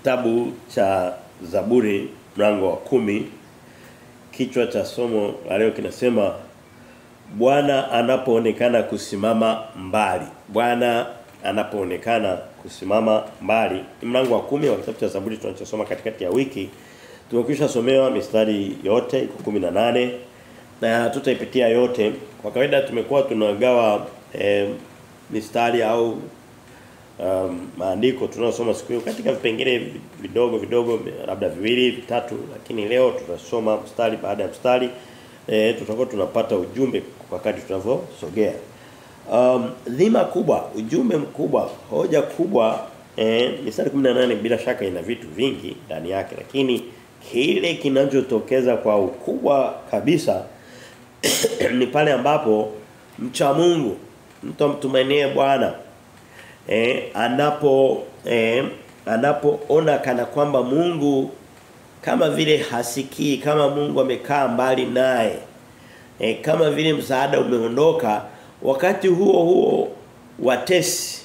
kitabu cha Zaburi mlango wa 10. Kichwa cha somo la leo kinasema Bwana anapoonekana kusimama mbali. Bwana anapoonekana kusimama mbali. Mlango wa 10 wa kitabu cha Zaburi tunachosoma katikati ya wiki. Tumekwisha somewa mistari yote iko 18 na tutaipitia yote. Kwa kawaida tumekuwa tunagawa mistari au maandiko tunayosoma siku hiyo katika vipengele vidogo labda viwili vitatu, lakini leo tutasoma mstari baada ya mstari. Tutakuwa tunapata ujumbe kwa kadri tunavyosogea. Dhima kubwa, ujumbe mkubwa, hoja kubwa. Mstari 18 bila shaka ina vitu vingi ndani yake, lakini kile kinachotokeza kwa ukubwa kabisa ni pale ambapo mcha Mungu, mtu mtumainie Bwana anapoona kana kwamba Mungu kama vile hasikii, kama Mungu amekaa mbali naye, kama vile msaada umeondoka. Wakati huo watesi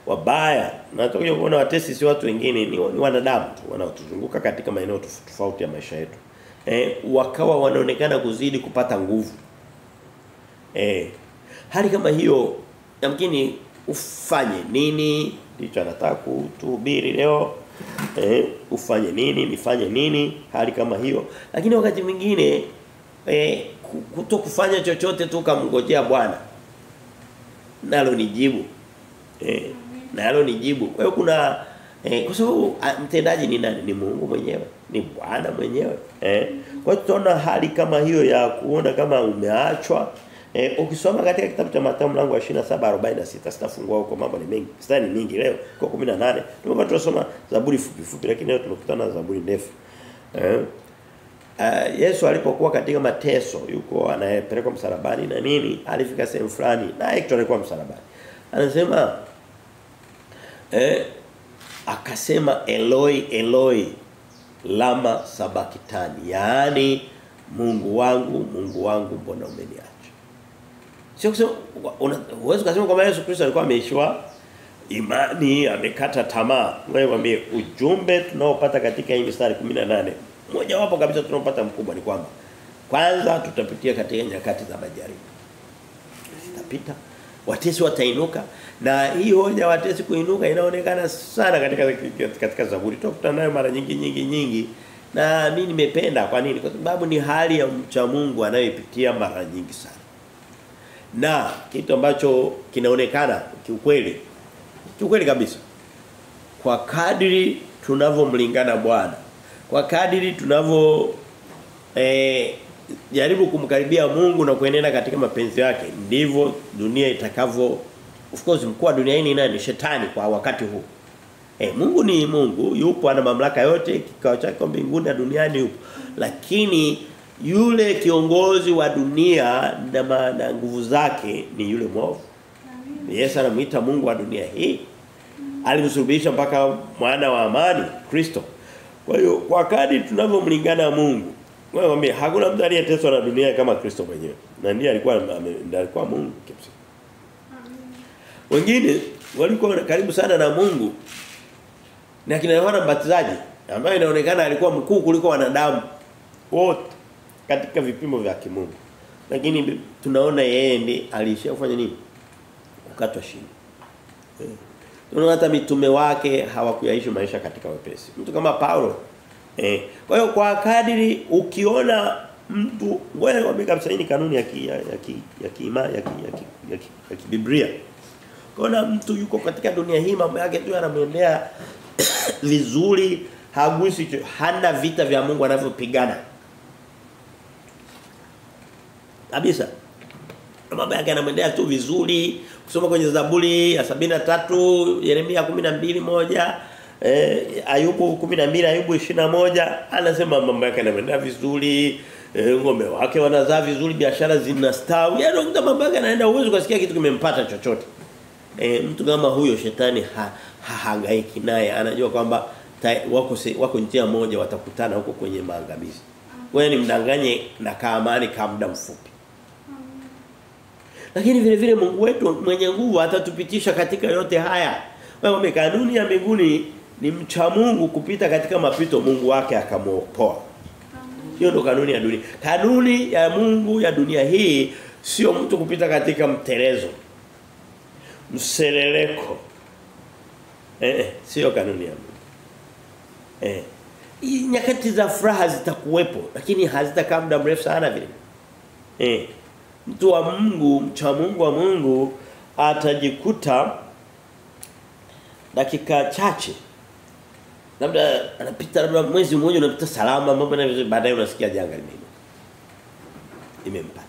wabaya, na tutakuja kuona watesi si watu wengine, ni wanadamu tu wanaotuzunguka katika maeneo tofauti ya maisha yetu, wakawa wanaonekana kuzidi kupata nguvu. Hali kama hiyo yamkini ufanye nini? Ndicho anataka kutuhubiri leo. Ufanye nini, nifanye nini hali kama hiyo. Lakini wakati mwingine kutokufanya chochote tu kumngojea Bwana, nalo ni jibu. Nalo ni jibu. Kwa hiyo kuna kwa sababu mtendaji ni nani? Ni Mungu mwenyewe, ni Bwana mwenyewe. Kwa hiyo tutaona hali kama hiyo ya kuona kama umeachwa. Ukisoma katika kitabu cha Mathayo mlango wa 27:46, sitafungua huko, mambo ni mengi. Stari nyingi leo kwa 18. Tumekuwa tunasoma Zaburi fupi lakini leo tunakutana na Zaburi ndefu. Yesu alipokuwa katika mateso, yuko anayepelekwa msalabani na nini, alifika sehemu fulani naye alikuwa msalabani. Anasema akasema Eloi Eloi lama sabakitani, yaani Mungu wangu mbona umeniacha? Sio kusema uwezo kusema kwamba Yesu Kristo alikuwa ameishiwa imani, amekata tamaa. Wewe mwambie ujumbe tunaopata katika hii mstari 18. Mmoja wapo kabisa tunaopata mkubwa ni kwamba kwanza tutapitia katika nyakati za majaribu. Zitapita, watesi watainuka, na hii hoja watesi kuinuka inaonekana sana katika Zaburi. Tutakutana nayo mara nyingi. Na mimi nimependa. Kwa nini? Kwa sababu ni hali ya mcha Mungu anayopitia mara nyingi sana. Na kitu ambacho kinaonekana kiukweli kabisa, kwa kadiri tunavyomlingana Bwana, kwa kadiri tunavyo jaribu kumkaribia Mungu na kuenenda katika mapenzi yake, ndivyo dunia itakavyo. Of course mkuu wa dunia hii ni nani? Shetani kwa wakati huu. Mungu ni Mungu, yupo, ana mamlaka yote, kikao chake mbinguni na duniani yupo. Lakini yule kiongozi wa dunia na nguvu zake ni yule mwovu. Yesu anamuita Mungu wa dunia hii. Alimsulubisha mpaka mwana wa amani, Kristo. Kwa hiyo kwa kadri tunavyomlingana Mungu, wewe mwambie hakuna mtu aliyeteswa na dunia kama Kristo mwenyewe. Na ndiye alikuwa Mungu kabisa. Wengine walikuwa karibu sana na Mungu, na kina Yohana Mbatizaji ambaye inaonekana alikuwa mkuu kuliko wanadamu wote katika vipimo vya kimungu, lakini tunaona yeye ndiye alishia kufanya nini? Kukatwa shingo. Tunaona hata mitume wake hawakuyaishi maisha katika wepesi. Mtu kama Paulo. Kwa hiyo kwa kadiri ukiona mtu, ngoja niwaambie kabisa, hii ni kanuni ya Biblia. Kuna mtu yuko katika dunia hii mambo yake tu yanamwendea vizuri, hagusi, hana vita vya Mungu anavyopigana kabisa, mambo yake yanamwendea tu vizuri. Kusoma kwenye Zaburi ya 73, Yeremia 12:1, Ayubu 12, Ayubu 21, anasema mambo yake yanamwendea vizuri, ngombe wake wanazaa vizuri, biashara zinastawi. Yaani ndio mambo yake yanaenda, uwezo kusikia kitu kimempata chochote. Mtu kama huyo shetani hahangaiki naye, anajua kwamba wako njia moja, watakutana huko kwenye maangamizi. Wewe ni mdanganye na kaamani kwa muda mfupi. Lakini vile vile Mungu wetu mwenye nguvu atatupitisha katika yote haya. Wewe kanuni ya mbinguni ni mcha Mungu kupita katika mapito Mungu wake akamuokoa. Hiyo ndo kanuni ya dunia. Kanuni ya Mungu ya dunia hii sio mtu kupita katika mtelezo. Mseleleko. Sio kanuni ya Mungu. Nyakati za furaha zitakuwepo lakini hazitakaa muda mrefu sana vile. Mtu wa Mungu, mcha Mungu wa Mungu atajikuta dakika chache labda anapita labda mwezi mmoja unapita salama mambo na vizuri baadaye unasikia janga limempata.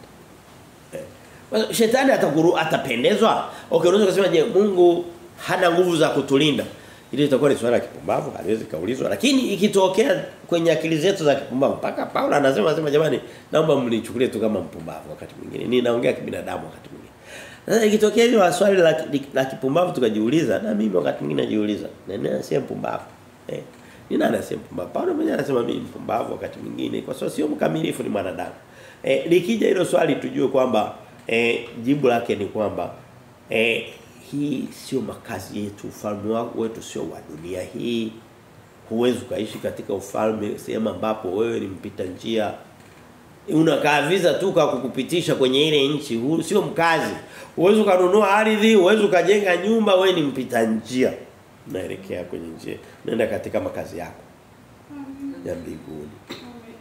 Shetani atapendezwa. Okay, unaweza kusema je, Mungu hana nguvu za kutulinda? Ile itakuwa ni swala la kipumbavu, haliwezi kaulizwa. Lakini ikitokea kwenye akili zetu za kipumbavu, mpaka Paulo anasema jamani, naomba mnichukulie tu kama mpumbavu wakati mwingine. Ninaongea kibinadamu wakati mwingine. Sasa ikitokea hiyo swali la kipumbavu tukajiuliza, na mimi wakati mwingine najiuliza, nani anasema mpumbavu? Ni nani anasema mpumbavu? Paulo mwenyewe anasema mimi mpumbavu wakati mwingine kwa sababu sio mkamilifu, ni mwanadamu. Likija hilo swali tujue kwamba jibu lake ni kwamba hii sio makazi yetu, ufalme wetu sio wa dunia hii. Huwezi kuishi katika ufalme sehemu ambapo wewe ni mpita njia. Unakaa visa tu kwa kukupitisha kwenye ile nchi, sio mkazi. Huwezi kununua ardhi, huwezi kujenga nyumba, wewe ni mpita njia. Unaelekea kwenye njia, unaenda katika makazi yako ya mbinguni.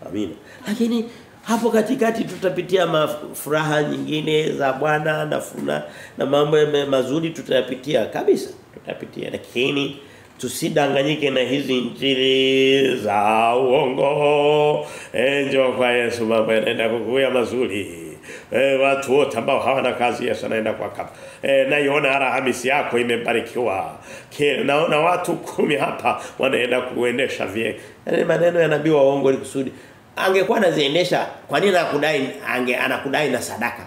Amina. Lakini hapo katikati tutapitia furaha nyingine za Bwana na mambo mazuri tutayapitia kabisa. Tutapitia, lakini tusidanganyike na hizi injili za uongo. Njoo kwa Yesu, mambo yanaenda kukuya mazuri. Watu wote ambao hawana kazi Yesu anaenda kwa kapa. Naiona Alhamisi yako imebarikiwa. Naona watu 10 hapa wanaenda kuendesha vie. Yale maneno ya nabii wa uongo ni kusudi. Angekuwa anaziendesha, kwa nini anakudai na sadaka?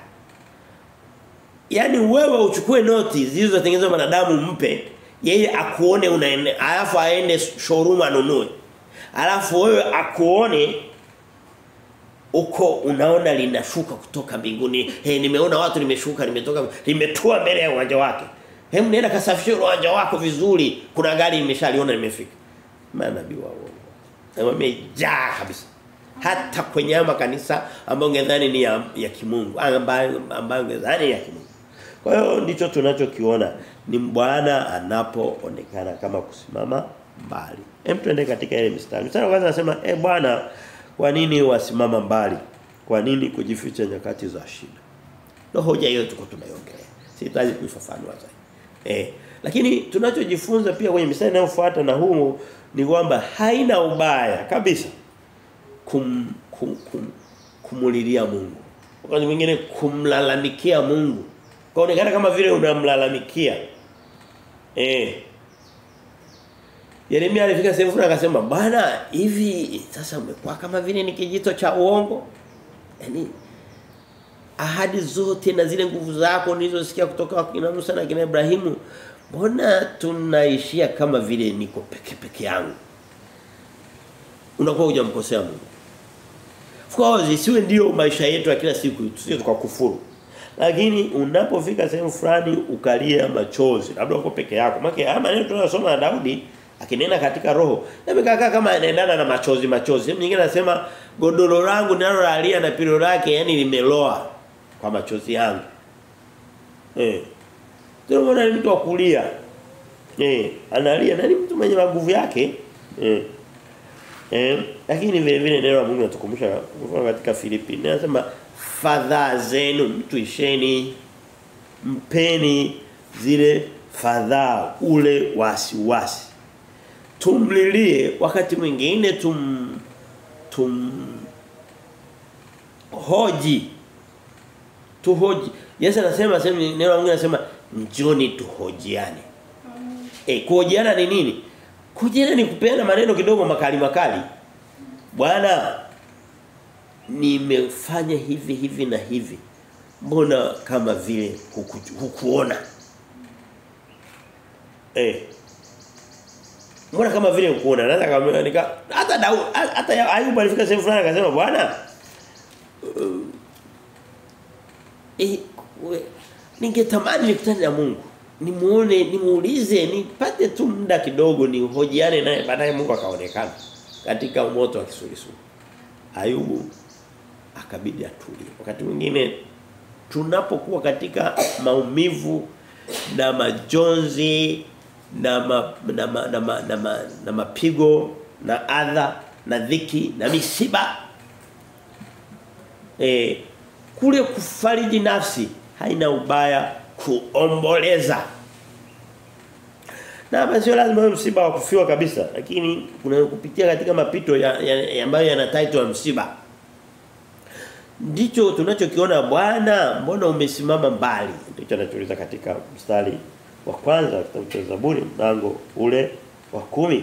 Yaani wewe uchukue noti zilizotengenezwa na wanadamu mpe, yeye akuone unaenda, alafu aende showroom anunue. Alafu wewe akuone uko unaona linashuka kutoka mbinguni. Nimeona watu limeshuka, limetua mbele ya uwanja wake. Hebu nenda kasafishe uwanja wako vizuri. Kuna gari imeshaliona limefika. Maana biwa wao. Wamejaa kabisa. Hata kwenye makanisa ambayo ungedhani ni ya kimungu, ambayo ungedhani ya kimungu. Kwa hiyo ndicho tunachokiona ni Bwana anapoonekana kama kusimama mbali. Hem, tuende katika ile mstari. Mstari wa kwanza anasema, Bwana, kwa nini wasimama mbali? Kwa nini kujificha nyakati za shida? Ndio hoja hiyo tuko tunaiongelea. Sihitaji kuifafanua zaidi. Lakini tunachojifunza pia kwenye mstari unaofuata na huu ni kwamba haina ubaya kabisa kumulilia Mungu. Wakati mwingine kumlalamikia Mungu. Kaonekana kama vile unamlalamikia. Yeremia alifika sehemu fulani akasema, "Bwana, hivi sasa umekuwa kama vile ni kijito cha uongo." Yaani ahadi zote na zile nguvu zako nilizosikia kutoka kwa Musa na kina Ibrahimu, mbona tunaishia kama vile niko peke yangu? Unakuwa hujamkosea Mungu. Of course, isiwe ndio maisha yetu ya kila siku, tusije tukakufuru. Lakini unapofika sehemu fulani ukalia machozi, labda uko peke yako. Maana haya maneno tunayosoma na Daudi akinena katika roho, yamekaa kama yanaendana na machozi. Sehemu nyingine anasema godoro langu ninalolia na pilo lake yani limeloa kwa machozi yangu. Tunaona ni mtu wa kulia. Analia na ni mtu mwenye nguvu yake. Lakini vile vile neno la Mungu linatukumbusha katika Filipi. Anasema fadhaa zenu mtuisheni, mpeni zile fadhaa, ule wasiwasi. Tumlilie wakati mwingine tuhoji. Yesu anasema neno la Mungu linasema njoni tuhojiane. Kuhojiana ni nini? Kuhojiana ni kupeana maneno kidogo makali. Bwana, nimefanya hivi na hivi. Mbona kama vile hukuona? Mbona kama vile hukuona? Hata Ayubu alifika sehemu fulani akasema, Bwana, ningetamani nikutane na Mungu. nimuone, nimuulize, nipate tu muda kidogo nihojiane naye, baadaye Mungu akaonekana katika moto wa kisulisuli. Ayubu akabidi atulie. Wakati mwingine tunapokuwa katika maumivu na majonzi na mapigo na adha na dhiki na misiba, kule kufariji nafsi haina ubaya kuomboleza. Na basi lazima msiba wa kufiwa kabisa, lakini kuna kupitia katika mapito ambayo yana title ya msiba. Ndicho tunachokiona, Bwana mbona umesimama mbali? Ndicho anachouliza katika mstari wa kwanza kitabu cha Zaburi mlango ule wa 10.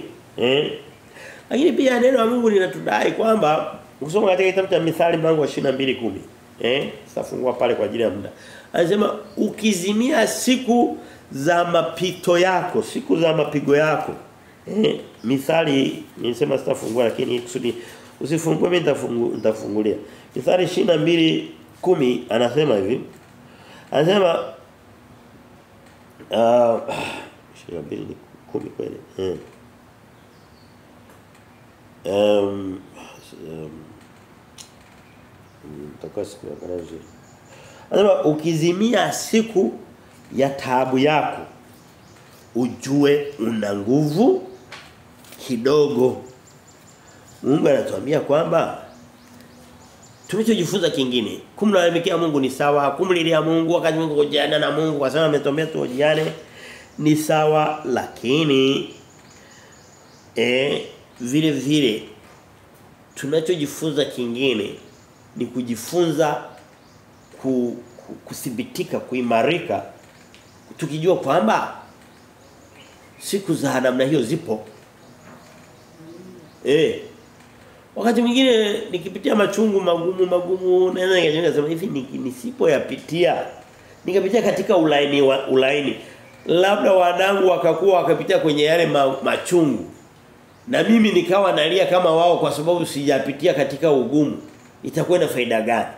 Lakini pia neno la Mungu linatudai kwamba ukisoma katika kitabu cha Mithali mlango wa 22:10, sitafungua pale kwa ajili ya muda. Anasema ukizimia siku za mapito yako, siku za mapigo yako. Mithali nilisema sitafungua, lakini kusudi usifungue, mimi nitafungulia. Mithali 22:10 anasema hivi. Anasema 22:10 kweli. Takasi kwa karaji. Anasema ukizimia siku ya taabu yako, ujue una nguvu kidogo. Mungu anatuambia kwamba tumechojifunza kingine, kumlalamikia Mungu ni sawa, kumlilia Mungu wakati Mungu kujiana na Mungu kwa sababu ametuambia tuojiane ni sawa, lakini vile vile tunachojifunza kingine ni kujifunza kuthibitika, kuimarika, tukijua kwamba siku za namna hiyo zipo. Wakati mwingine nikipitia machungu magumu naweza nikasema hivi, nisipoyapitia nikapitia katika ulaini, labda wanangu wakakuwa wakapitia kwenye yale machungu na mimi nikawa nalia kama wao kwa sababu sijapitia katika ugumu, itakuwa na faida gani?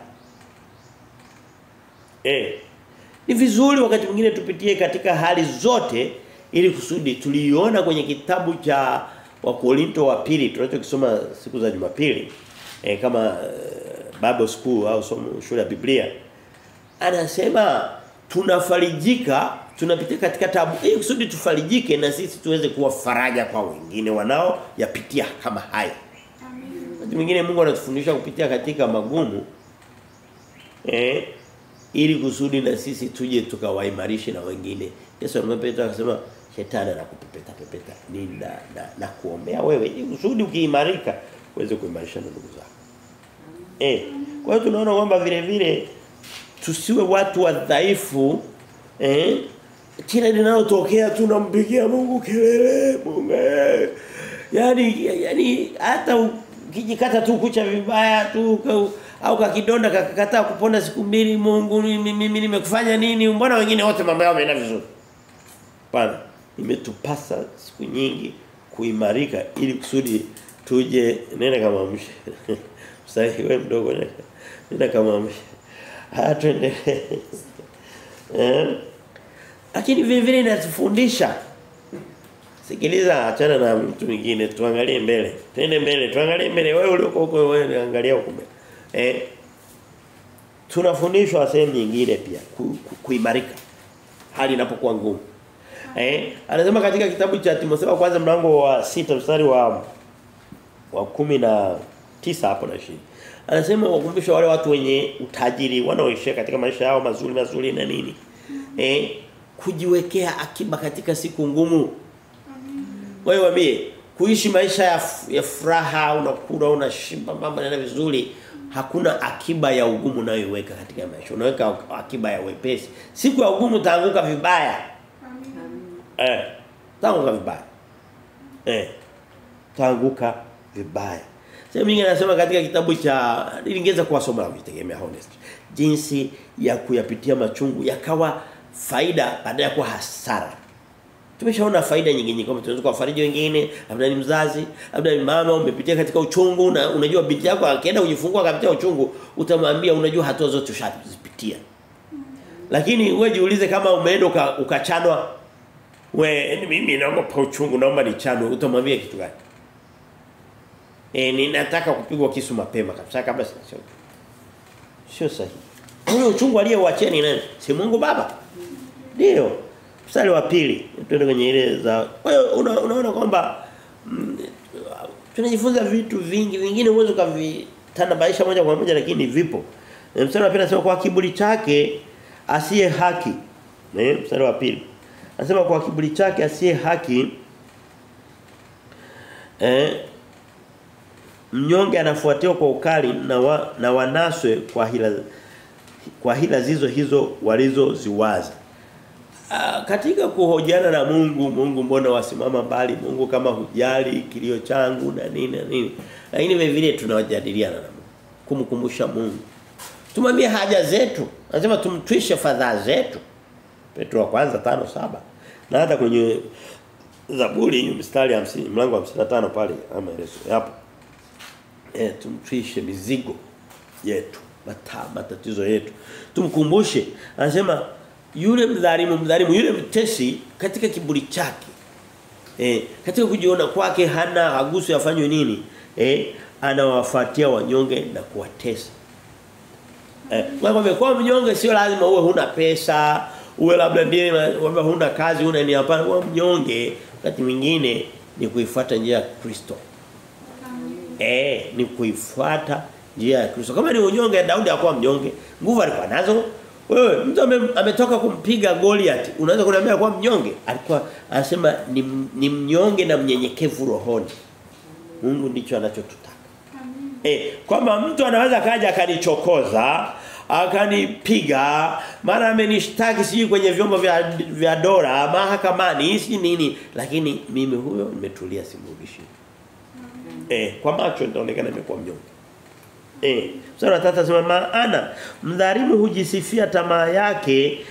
Ni vizuri wakati mwingine tupitie katika hali zote, ili kusudi tuliona kwenye kitabu cha Wakorinto wa pili tunachokisoma siku za Jumapili, kama Bible school au shule ya Biblia, anasema tunafarijika, tunapitia katika taabu ili kusudi tufarijike na sisi tuweze kuwa faraja kwa wengine wanao yapitia kama haya. Wakati mwingine Mungu anatufundisha kupitia katika magumu ili kusudi na sisi tuje tukawaimarishe na wengine. Yesu alimwambia akasema shetani anakupepeta na kuombea wewe ili kusudi ukiimarika uweze kuimarisha na ndugu zako. Kwa hiyo tunaona kwamba vile vile tusiwe watu wadhaifu, kila linalotokea tunampigia Mungu kelele, Mungu. Yaani hata ukijikata tu kucha vibaya tu au kakidonda kakakataa kupona siku mbili, Mungu mimi nimekufanya nini? Mbona wengine wote mambo yao yameenda vizuri? Bwana, imetupasa siku nyingi kuimarika ili kusudi tuje nenda kama mshe. Sasa wewe mdogo nenda kama mshe. Twende. Lakini vile vile inatufundisha. Sikiliza, achana na mtu mwingine, tuangalie mbele. Twende mbele, tuangalie mbele. Wewe ulioko huko wewe angalia huko mbele. Tunafundishwa sehemu nyingine pia kuimarika hali inapokuwa ngumu. Anasema katika kitabu cha Timotheo kwanza mlango wa 6 mstari wa 19 hapo na 20. Anasema wakumbushe wale watu wenye utajiri wanaoishi katika maisha yao mazuri na nini. Kujiwekea akiba katika siku ngumu. Wewe waambie kuishi maisha ya furaha, unakula, unashiba, mambo yanaenda vizuri, hakuna akiba ya ugumu unayoiweka katika maisha. Unaweka akiba ya wepesi. Siku ya ugumu utaanguka vibaya. Taanguka vibaya. Taanguka vibaya. Sasa mimi ninasema katika kitabu cha ningeweza kuwasoma na kutegemea honest. Jinsi ya kuyapitia machungu yakawa faida baada ya kuwa hasara. Tumeshaona faida nyingi kama tunaweza kuwafariji wengine, labda ni mzazi, labda ni mama umepitia katika uchungu na unajua binti yako akaenda kujifungua akapitia uchungu, utamwambia unajua hatua zote ushazipitia. Lakini wewe jiulize kama umeenda ukachanwa mimi naogopa uchungu naomba nichanwe utamwambia kitu gani? Ninataka kupigwa kisu mapema kabisa kabla sio sahihi. Ule uchungu aliyeuachia ni nani? Si Mungu Baba. Ndio. Mstari wa pili twende kwenye ile za. Kwa hiyo unaona kwamba tunajifunza vitu vingi vingine uwezo kavitanabaisha moja kwa moja lakini vipo. Mstari wa pili anasema kwa kiburi chake asiye haki. Mstari wa pili. Anasema kwa kiburi chake asiye haki mnyonge anafuatiwa kwa ukali na wanaswe kwa hila hizo walizoziwaza. Katika kuhojiana na Mungu mbona wasimama mbali? Mungu kama hujali kilio changu na nini. Lakini vile vile tunawajadiliana na Mungu. Kumkumbusha Mungu. Tumwambie haja zetu. Anasema tumtwishe fadhaa zetu. Petro wa kwanza 5:7. Na hata kwenye Zaburi mstari 50 mlango wa 55 pale amaelezo hapo. Tumtwishe mizigo yetu, matatizo yetu. Tumkumbushe. Anasema yule mdhalimu yule mtesi katika kiburi chake. Katika kujiona kwake hana hagusu yafanywe nini? Anawafuatia wanyonge na kuwatesa. Kwa mnyonge sio lazima uwe huna pesa, uwe labda ndiye kwamba huna kazi, huna ni hapana. Kwa mnyonge wakati mwingine ni kuifuata njia ya Kristo. Ni kuifuata njia ya Kristo. Kama ni unyonge Daudi hakuwa mnyonge, nguvu alikuwa nazo. Wewe mtu ametoka kumpiga Goliath, unaweza kuniambia kwa mnyonge? Alikuwa anasema ni mnyonge na mnyenyekevu rohoni. Mungu ndicho anachotutaka. Kwamba mtu anaweza kaja akanichokoza, akanipiga, mara amenishtaki siji kwenye vyombo vya dola, mahakamani, si nini, lakini mimi huyo nimetulia simrudishi. Kwa macho nitaonekana nimekuwa mnyonge. Sura 3 sema maana mdhalimu hujisifia tamaa yake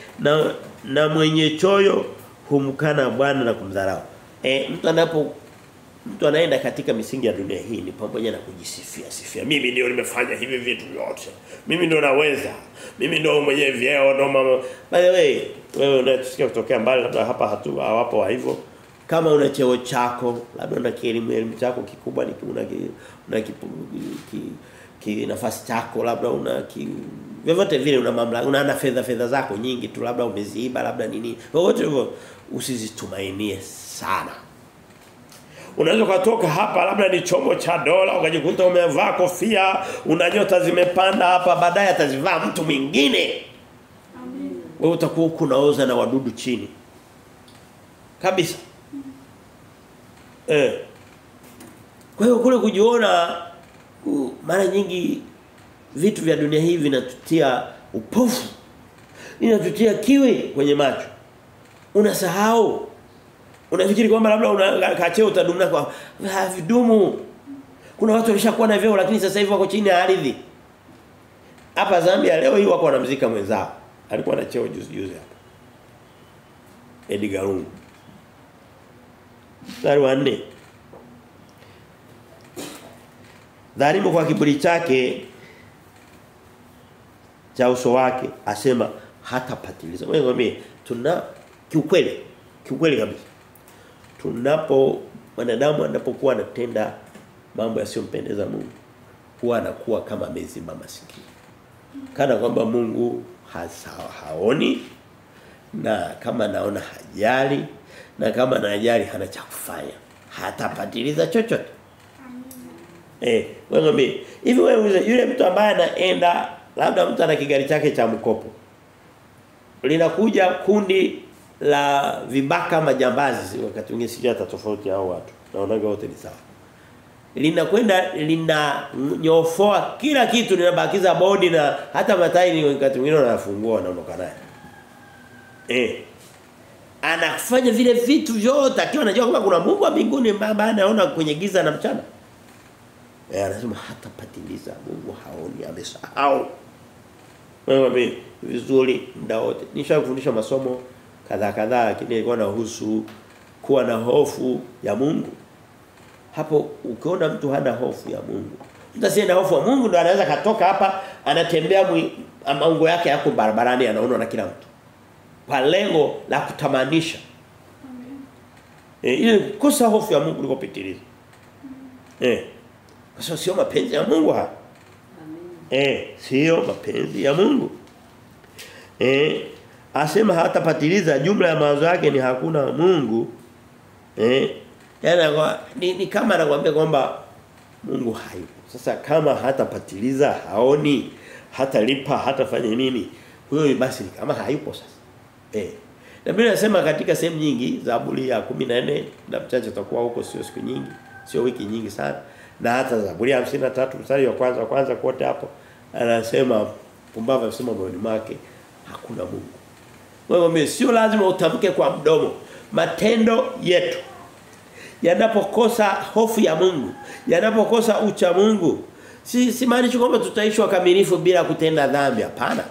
na mwenye choyo humkana Bwana na kumdharau. Mtu anaenda katika misingi ya dunia hii ni pamoja na kujisifia. Mimi ndio nimefanya hivi vitu vyote. Mimi ndio naweza. Mimi ndio mwenye vyeo ndo mama. By the way, wewe unasikia kutokea mbali labda hapa hawapo wa hivyo. Kama una cheo chako, labda una elimu chako kikubwa ni una nafasi chako, labda una vyovyote vile una mamlaka, una fedha zako nyingi tu, labda umeziiba, labda nini. Wote hivyo usizitumainie sana. Unaweza kutoka hapa labda ni chombo cha dola ukajikuta umevaa kofia, una nyota zimepanda hapa, baadaye atazivaa mtu mwingine. Amen. Wewe utakuwa kunaoza na wadudu chini. Kabisa. Kwa hiyo kule kujiona mara nyingi vitu vya dunia hii vinatutia upofu. Vinatutia kiwe kwenye macho. Unasahau. Unafikiri kwamba labda una kacheo utadumna kwa vidumu. Kuna watu walishakuwa na vyeo lakini sasa hivi wako chini ya ardhi. Hapa Zambia leo hii wako wanamzika mwenzao. Alikuwa na cheo juzi hapa. Edgar Lungu. Mstari wa 4. Dhalimu kwa kiburi chake cha uso wake asema hatapatiliza. Wewe ngombe kiukweli kabisa. Wanadamu anapokuwa anatenda mambo yasiyompendeza Mungu, huwa anakuwa kama amezima masikio. Kana kwamba Mungu haoni, na kama anaona hajali, na kama anajali hana cha kufanya. Hatapatiliza chochote. Wewe hivi wewe yule mtu ambaye anaenda labda mtu ana kigari chake cha mkopo. Linakuja kundi la vibaka majambazi, wakati mwingine sijui hata tofauti hao watu. Naonaga wote ni sawa. Linakwenda linanyofoa kila kitu, linabakiza bodi na hata matairi wakati mwingine wanafungua wanaondoka naye. Anafanya vile vitu vyote akiwa anajua kwamba kuna Mungu wa mbinguni ambaye anaona kwenye giza na mchana. Anasema hatapatiliza, Mungu haoni, amesahau. Wewe vizuri muda wote. Nishakufundisha masomo kadhaa lakini ilikuwa inahusu kuwa na hofu ya Mungu. Hapo ukiona mtu hana hofu ya Mungu, mtu asiye na hofu ya Mungu ndo anaweza katoka hapa anatembea maungo yake yako barabarani anaona na kila mtu. kwa lengo la kutamanisha. Ile kosa hofu ya Mungu ilikopitiliza. Kwa sababu sio mapenzi ya Mungu hapa. Sio mapenzi ya Mungu. Asema hatapatiliza, jumla ya mawazo yake ni hakuna Mungu. Yaani ni kama anakuambia kwamba Mungu hayupo. Sasa kama hatapatiliza, haoni, hatalipa, hatafanya nini? Huyo basi ni kama hayupo sasa. Na Biblia inasema katika sehemu nyingi, Zaburi ya 14 na mchache tutakuwa huko sio siku nyingi, sio wiki nyingi sana. Na hata Zaburi ya 53 mstari wa kwanza kote hapo anasema pumbavu anasema moyoni mwake hakuna Mungu. Wewe sio lazima utamke kwa mdomo. Matendo yetu yanapokosa hofu ya Mungu, yanapokosa ucha Mungu, si maanishi kwamba tutaishi wakamilifu bila kutenda dhambi, hapana.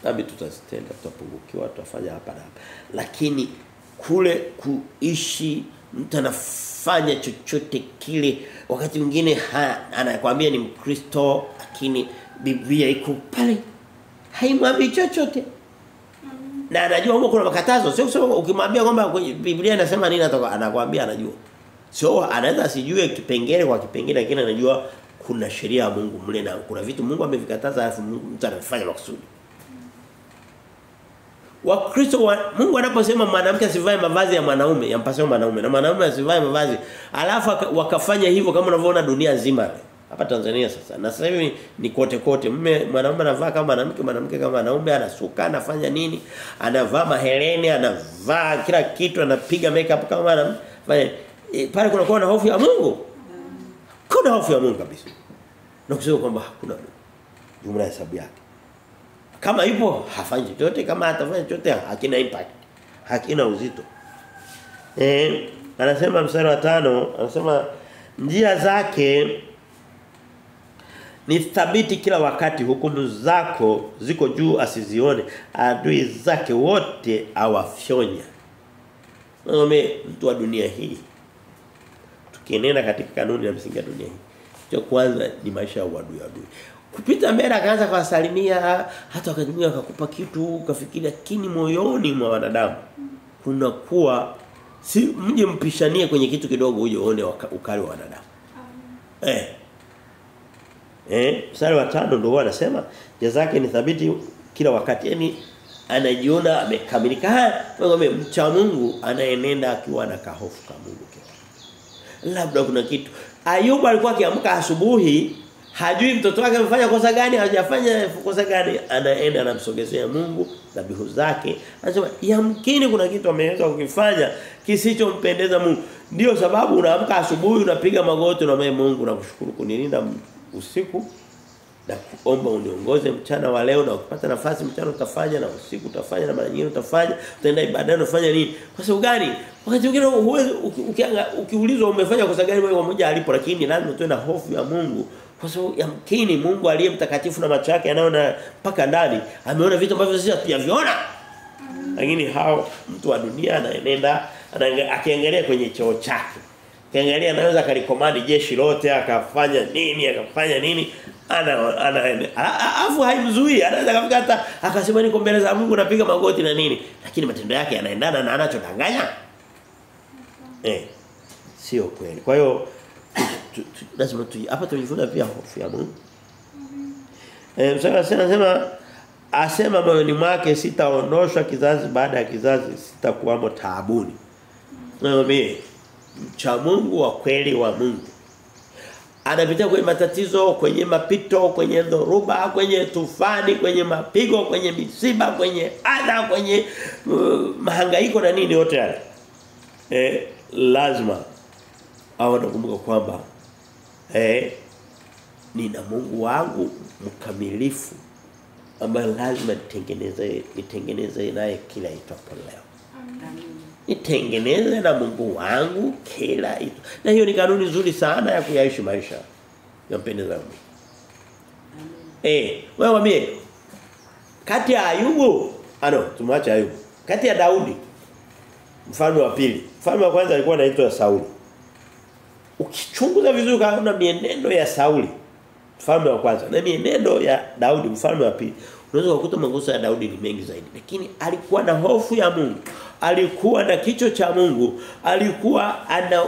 Dhambi tutazitenda, tutapungukiwa, tutafanya hapa na hapa. Lakini kule kuishi mtu anafanya chochote kile, wakati mwingine anakuambia ni Mkristo lakini Biblia iko pale haimwambii chochote. Na anajua huko kuna makatazo. Sio kusema ukimwambia kwamba Biblia inasema nini anakuambia anajua. Sio anaweza asijue kipengele kwa kipengele, lakini anajua kuna sheria ya Mungu mle na kuna vitu Mungu amevikataza alafu mtu anafanya makusudi. Wakristo Mungu anaposema mwanamke asivae mavazi ya mwanaume, yampasao mwanaume, na mwanaume asivae mavazi, alafu wakafanya hivyo kama unavyoona dunia nzima hapa Tanzania sasa. Na sasa hivi ni kote mwanaume anavaa kama mwanamke, mwanamke kama mwanaume, anasuka, anafanya nini? Anavaa mahereni, anavaa kila kitu, anapiga makeup kama mwanamke. Pale kuna na hofu ya Mungu. Kuna hofu ya Mungu kabisa. Na kusema kwamba hakuna Mungu. Jumla ya hesabu yake. Kama yupo hafanyi chochote, kama atafanya chochote hakina impact. Hakina uzito. Anasema mstari wa 5, anasema njia zake ni thabiti kila wakati, hukumu zako ziko juu asizione, adui zake wote awafyonya. Mtu wa dunia hii tukienenda katika kanuni ya msingi ya dunia hii, cha kwanza ni maisha ya uadui. Kupita mbele akaanza kuwasalimia, hata wakati mwingine akakupa kitu ukafikiria, lakini moyoni mwa wanadamu kuna kuwa si mje mpishanie kwenye kitu kidogo uje uone ukali wa wanadamu. Mstari wa 5 ndio anasema njia zake ni thabiti kila wakati. Yaani anajiona amekamilika. Ngombe mcha Mungu anaenenda akiwa na kahofu kama Mungu. Labda kuna kitu. Ayubu alikuwa akiamka asubuhi, hajui mtoto wake amefanya kosa gani, hajafanya kosa gani, anaenda anamsogezea Mungu dhabihu zake. Anasema yamkini kuna kitu ameweza kukifanya kisichompendeza Mungu. Ndio sababu unaamka asubuhi unapiga magoti unamwambia Mungu nakushukuru kunilinda usiku na kuomba uniongoze mchana wa leo, na ukipata nafasi mchana utafanya na usiku utafanya na mara nyingine utafanya, utaenda ibadani unafanya nini? Kwa sababu gani? Wakati mwingine huwezi ukiulizwa umefanya kosa gani wewe mmoja alipo, lakini lazima tuwe na hofu ya Mungu. Kwa sababu yamkini Mungu aliye mtakatifu na macho yake anaona mpaka ndani, ameona vitu ambavyo sisi hatujaviona. Lakini hao mtu wa dunia anaenda akiangalia kwenye choo chake. Kiangalia anaweza kalikomandi jeshi lote akafanya nini afu haimzuii, anaweza kafika hata akasema niko mbele za Mungu napiga magoti na nini, lakini matendo yake yanaendana na anachodanganya. Sio kweli. Kwa hiyo lazima hapa tujifunza pia hofu ya Mungu. Msaka asema moyoni mwake sitaondoshwa kizazi baada ya kizazi, sitakuwamo taabuni. Mcha Mungu wa kweli wa Mungu anapitia kwenye matatizo, kwenye mapito, kwenye dhoruba, kwenye tufani, kwenye mapigo, kwenye misiba, kwenye adha, kwenye mahangaiko na nini yote yale. Lazima awe anakumbuka kwamba nina Mungu wangu mkamilifu ambaye lazima nitengeneze naye kila itwapo leo. Nitengeneze na Mungu wangu kila itu. Na hiyo ni kanuni nzuri sana ya kuyaishi maisha yampendeza Mungu. Wewe mwambie kati ya Ayubu, tumwache Ayubu. Kati ya Daudi mfalme wa pili. Mfalme wa kwanza alikuwa anaitwa Sauli. Ukichunguza vizuri unaona mienendo ya Sauli mfalme wa kwanza na mienendo ya Daudi mfalme wa pili unaweza kukuta makosa ya Daudi ni mengi zaidi lakini alikuwa na hofu ya Mungu alikuwa na kicho cha Mungu alikuwa ana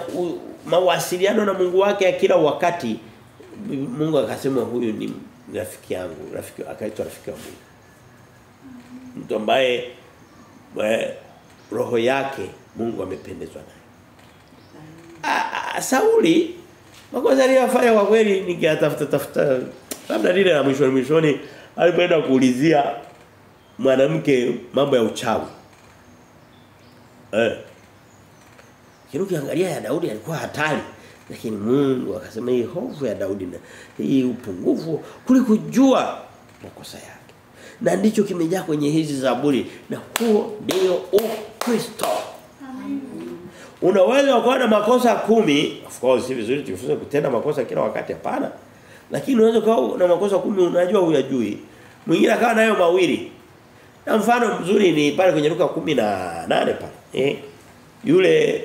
mawasiliano na Mungu wake ya kila wakati Mungu akasema huyu ni rafiki yangu akaitwa rafiki wa Mungu mtu ambaye roho yake Mungu amependezwa naye Sauli makosa aliyofanya kwa kweli ningetafuta labda lile la mwishoni alipoenda kuulizia mwanamke mambo ya uchawi Kirukiangalia ya Daudi alikuwa hatari lakini Mungu akasema hii hofu ya Daudi na hii upungufu kule kujua makosa yake na ndicho kimejaa kwenye hizi zaburi na huo ndio Ukristo Unaweza kuwa na makosa 10 of course si vizuri tujifunze kutenda makosa kila wakati hapana lakini unaweza kuwa na makosa 10 unajua huyajui mwingine akawa nayo mawili na mfano mzuri ni pale kwenye Luka 18 pale yule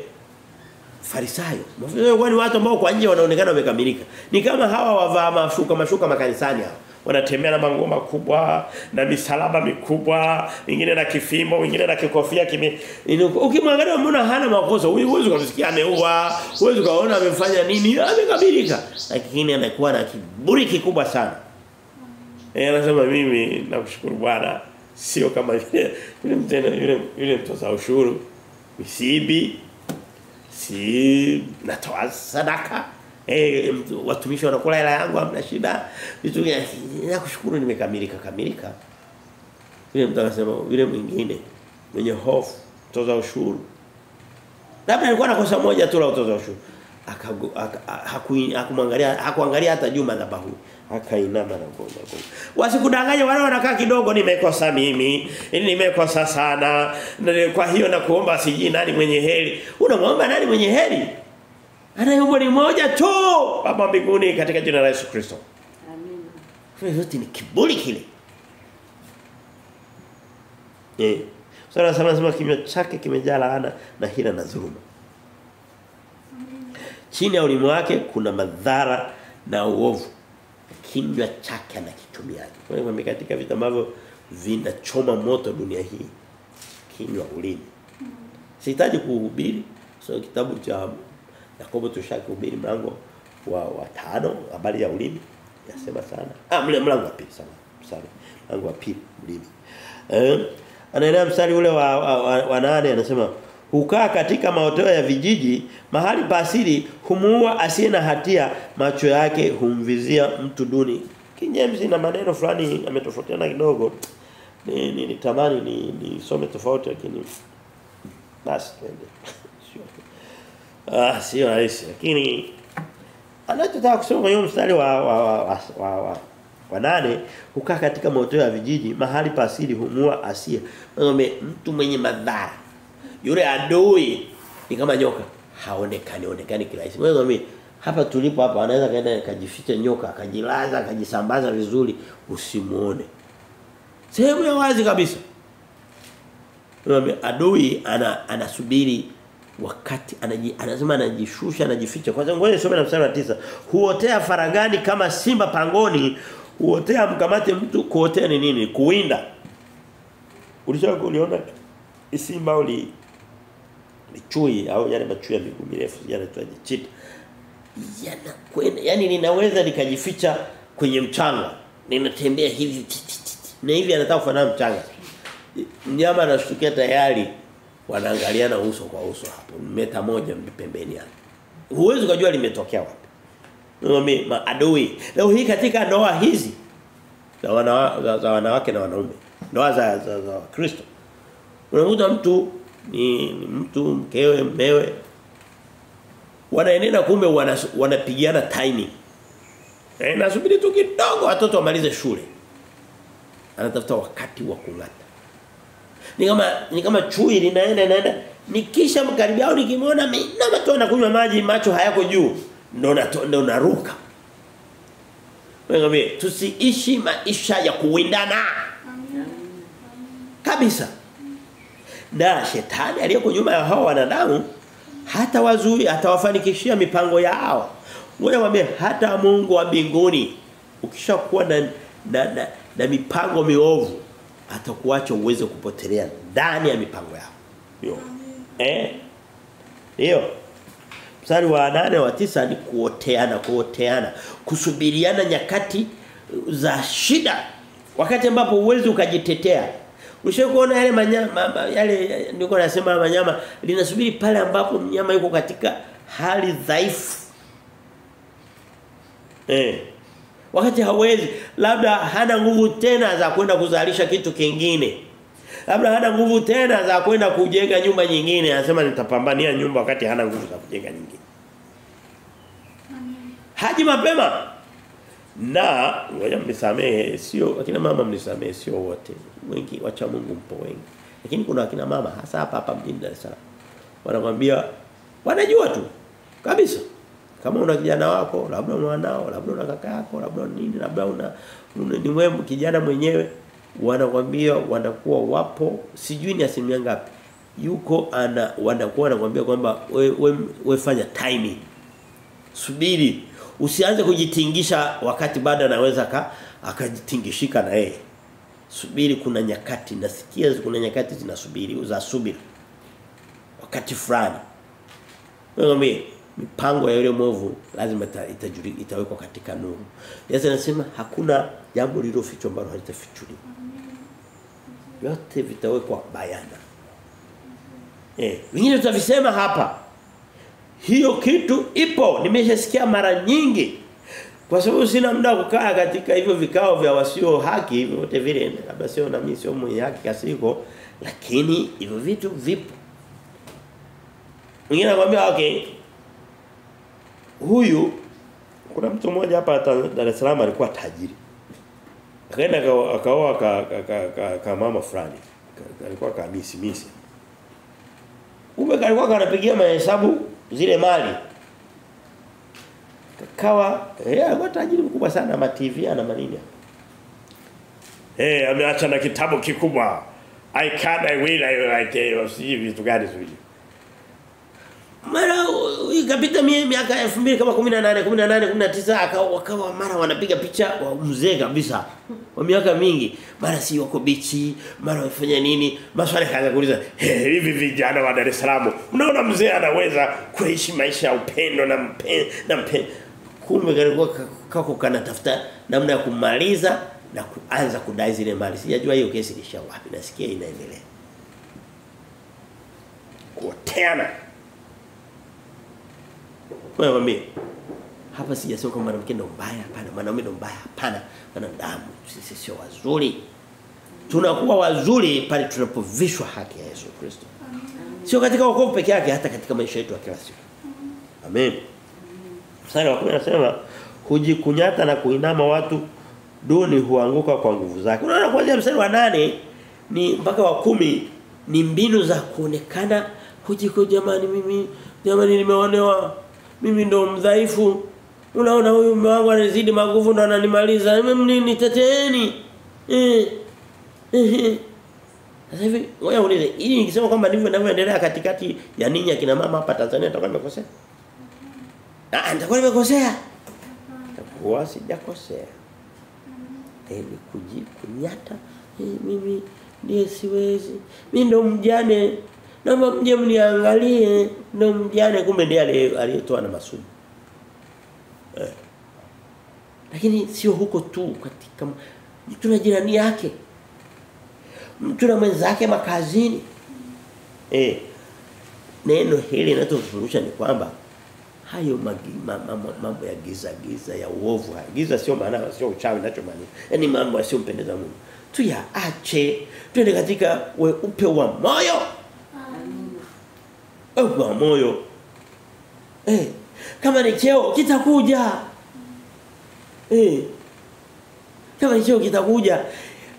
Farisayo mafarisayo kwani watu ambao kwa nje wanaonekana wamekamilika ni kama hawa wavaa mashuka makanisani hao wanatembea na mangoma kubwa na misalaba mikubwa wengine na kifimbo wengine na kikofia ukimwangalia mbona hana makosa huwezi kusikia ameua huwezi kuona amefanya nini amekamilika lakini anakuwa na kiburi kikubwa sana anasema mimi nakushukuru Bwana sio kama yule mtoza ushuru misibi si natoa sadaka watumishi wanakula hela yangu hamna shida vitu nakushukuru nimekamilika yule mtu anasema yule mwingine mwenye hofu toza ushuru labda alikuwa na kosa moja tu la utoza ushuru hakuangalia hata juu madhabahu akainama na ngoja wasikudanganya wale wanakaa kidogo nimekosa mimi nimekosa sana kwa hiyo nakuomba siji nani mwenye heri unamwomba nani mwenye heri anayeomba ni moja tu Baba mbinguni katika jina la Yesu Kristo amina yote ni kiburi kile sasa nasema kinywa chake kimejaa laana na hila na dhuluma chini ya ulimi wake kuna madhara na uovu kinywa chake anakitumia kwa hiyo katika vitu ambavyo vinachoma moto dunia hii kinywa ulimi sihitaji kuhubiri kitabu cha Yakobo tushakihubiri mlango wa 5 habari ya ulimi yasema sana mlango wa pili sana mlango wa pili ulimi anaendelea mstari ule wa 8 anasema hukaa katika maoteo ya vijiji mahali pa asili humuua asiye na hatia macho yake humvizia mtu duni King James ina maneno fulani ametofautiana kidogo nitamani nisome tofauti lakini basi twende sio rahisi lakini anachotaka kusema kwenye mstari wa 8 hukaa katika maoteo ya vijiji mahali pa asili humua asia mtu mwenye madhara yule adui ni kama nyoka haonekani kirahisi wewe hapa tulipo hapa anaweza kaenda kajificha nyoka akajilaza akajisambaza vizuri usimuone sehemu ya wazi kabisa wewe adui anasubiri wakati anasema anajishusha anajificha kwanza ngoja nisome na mstari wa 9 huotea faragani kama simba pangoni huotea mkamate mtu kuotea ni nini kuwinda uliona simba chui au yale machui ya miguu mirefu yale tunajichita yanakwenda yani ninaweza nikajificha kwenye mchanga ninatembea hivi na hivi anataka kufanana mchanga mnyama anashtukia tayari wanaangaliana uso kwa uso hapo meta moja pembeni yake huwezi kujua limetokea wapi maadui leo hii katika ndoa hizi za wanawake na wanaume ndoa za Kristo unakuta mtu ni mtu mkewe mmewe wanaenena kumbe wanapigiana timing nasubiri tu kidogo watoto wamalize shule anatafuta wakati wa kungata ni kama chui linaenda nikisha mkaribia au nikimwona na macho anakunywa maji macho hayako juu ndo naruka wewe tusiishi maisha ya kuwindana kabisa na shetani aliyeko nyuma ya hao wanadamu hata wazui atawafanikishia mipango yao wewe mwambie hata Mungu wa mbinguni ukishakuwa na mipango miovu atakuacha uweze kupotelea ndani ya mipango yako. Ndio. Ndio. Mstari wa 8 wa 9 ni kuoteana, kusubiriana nyakati za shida wakati ambapo uwezi ukajitetea. Ushakuona yale manyama yale niko nasema manyama linasubiri pale ambapo mnyama yuko katika hali dhaifu. Wakati hawezi, labda hana nguvu tena za kwenda kuzalisha kitu kingine. Labda hana nguvu tena za kwenda kujenga nyumba nyingine, anasema nitapambania nyumba wakati hana nguvu za kujenga nyingine. Haji mapema. Na ngoja mnisamehe, sio akina mama mnisamehe, sio wote. Wengi wacha Mungu mpo wengi. Lakini kuna akina mama hasa hapa mjini Dar es Salaam. Wanakuambia wanajua tu kabisa. Kama una kijana wako, labda una wanao, labda una kaka yako, labda nini, labda ni wewe kijana mwenyewe, wanakuambia wanakuwa wapo, sijui ni asilimia ngapi. Yuko wanakuwa wanakuambia kwamba wewe fanya timing. Subiri, usianze kujitingisha wakati bado anaweza akajitingishika na yeye. Subiri, kuna nyakati nasikia kuna nyakati zinasubiri, uzasubiri. Wakati fulani. Wewe mipango ya yule mwovu lazima itawekwa katika nuru. Yesu anasema hakuna jambo lililofichwa ambalo halitafichuliwa. Yote vitawekwa bayana. Wengine tutavisema hapa. Hiyo kitu ipo, nimeshasikia mara nyingi. Kwa sababu sina muda kukaa katika hivyo vikao vya wasio haki hivyo wote vile, labda sio na mimi sio mwenye haki kasiko, lakini hivyo vitu vipo. Wengine anakuambia okay, huyu kuna mtu mmoja hapa Dar es Salaam alikuwa tajiri. Akaenda akaoa ka mama fulani. Alikuwa kamisi. Alikuwa anapigia mahesabu zile mali. Kawa alikuwa tajiri mkubwa sana, ma TV na manini. Ameacha na kitabu kikubwa. I can, I will, I like see vitu gani hivi. Mara ikapita miaka 2000 kama 18 19 akawa mara wanapiga picha wa mzee kabisa wa miaka mingi, mara si wako bichi, mara wafanya nini, maswali kaanza kuuliza hivi vijana wa Dar es Salaam unaona mzee anaweza kuishi maisha ya upendo na mpe kumbe kalikuwa kako kanatafuta namna ya kumaliza na kuanza kudai zile mali. Sijajua hiyo kesi ilisha wapi, nasikia inaendelea kuoteana. Wewe mimi hapa sijasema kwamba mwanamke ndo mbaya, hapana, mwanaume ndo mbaya, hapana, wanadamu sisi sio wazuri. Tunakuwa wazuri pale tunapovishwa haki ya Yesu Kristo. Sio katika wokovu peke yake, hata katika maisha yetu ya kila siku. Amen. Mstari wa 10 anasema hujikunyata na kuinama watu duni huanguka kwa nguvu zake. Unaona kuanzia mstari wa 8 ni mpaka wa 10 ni mbinu za kuonekana jamani jamani nimeonewa. Mimi ndo mdhaifu. Unaona huyu mume wangu anazidi maguvu ndo ananimaliza. Mimi niteteeni. Sasa hivi ngoja ulize, ili nikisema kwamba ndivyo ninavyoendelea katikati ya ninyi akina mama hapa Tanzania nitakuwa nimekosea? Nitakuwa nimekosea. Nitakuwa sijakosea. Ni kujikunyata. Mimi ndiye siwezi. Mimi ndo mjane. Naomba mje mniangalie, ndo mjane kumbe ndiye aliyetoa na Masudi. Lakini sio huko tu, katika mtu na jirani yake. Mtu na mwenzake makazini. Neno hili linatufundisha ni kwamba hayo mambo ya giza ya uovu. Giza sio maana sio uchawi ninachomaanisha. Yaani mambo yasiyompendeza Mungu. Tuyaache, twende katika weupe wa moyo. Kwa moyo. Kama ni cheo kitakuja. Kama ni cheo kitakuja.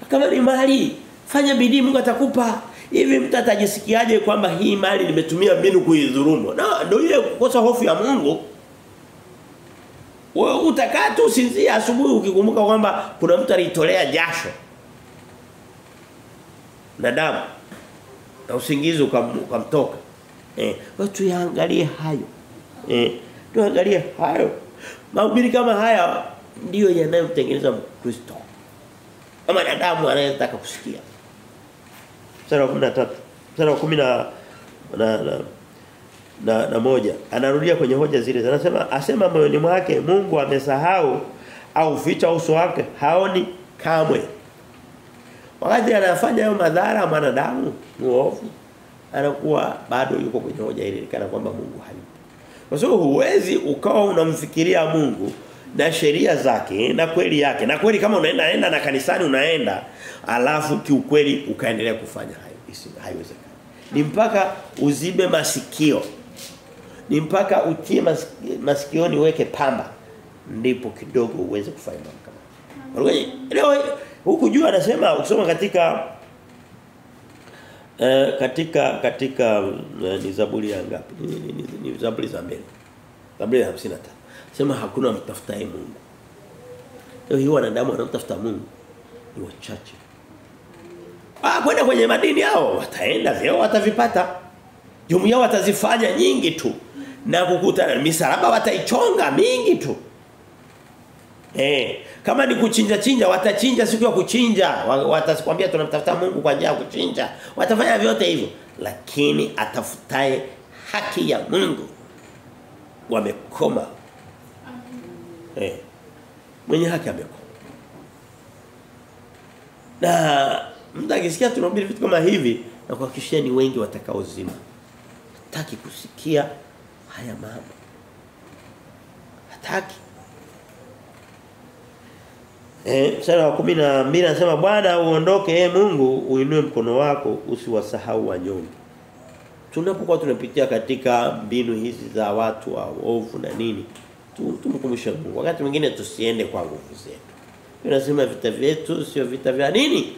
Kama ni mali, fanya bidii Mungu atakupa. Hivi mtu atajisikiaje kwamba hii mali nimetumia mbinu kuidhulumu? Ndio ile kukosa hofu ya Mungu. Wewe utakaa tu sinzia asubuhi ukikumbuka kwamba kuna mtu alitolea jasho na damu na usingizi ukamtoka. Watu yaangalie hayo. Tuangalie hayo. Mahubiri kama haya ndiyo yanayomtengeneza Mkristo. Kama wanadamu anayetaka kusikia. Mstari wa 13. Mstari wa 10 na moja. Anarudia kwenye hoja zile. Anasema asema moyoni mwake Mungu amesahau au ficha uso wake haoni kamwe. Wakati anafanya hayo madhara mwanadamu muovu anakuwa bado yuko kwenye hoja ile kana kwamba Mungu hayupo. Kwa sababu huwezi ukawa unamfikiria Mungu na sheria zake na kweli yake. Na kweli kama unaenda na kanisani unaenda alafu kiukweli ukaendelea kufanya hayo. Haiwezekani. Ni mpaka uzibe masikio. Ni mpaka utie masikioni uweke pamba ndipo kidogo uweze kufanya mambo kama. Leo huku juu anasema ukisoma katika ni Zaburi ya ngapi? Ni Zaburi za mbele. Zaburi ya 53. Sema hakuna mtafutaye Mungu. Leo hii wanadamu wanamtafuta Mungu ni wachache. Kwenda kwenye madini hao wataenda vyao watavipata. Jumuiya watazifanya nyingi tu. Na kukuta misalaba wataichonga mingi tu. Kama ni kuchinja watachinja siku ya kuchinja. Watakwambia tunamtafuta Mungu kwa njia ya kuchinja. Watafanya vyote hivyo. Lakini atafutaye haki ya Mungu wamekoma. Mwenye haki amekoma. Na mtakisikia tunahubiri vitu kama hivi na kuhakikishia ni wengi watakaozima. Hataki kusikia haya mambo. Hataki. Mstari wa 12 anasema Bwana uondoke Mungu uinue mkono wako usiwasahau wanyonge. Tunapokuwa tunapitia katika mbinu hizi za watu waovu na nini tumkumbushe Mungu. Wakati mwingine tusiende kwa nguvu zetu. Tunasema vita vyetu sio vita vya nini?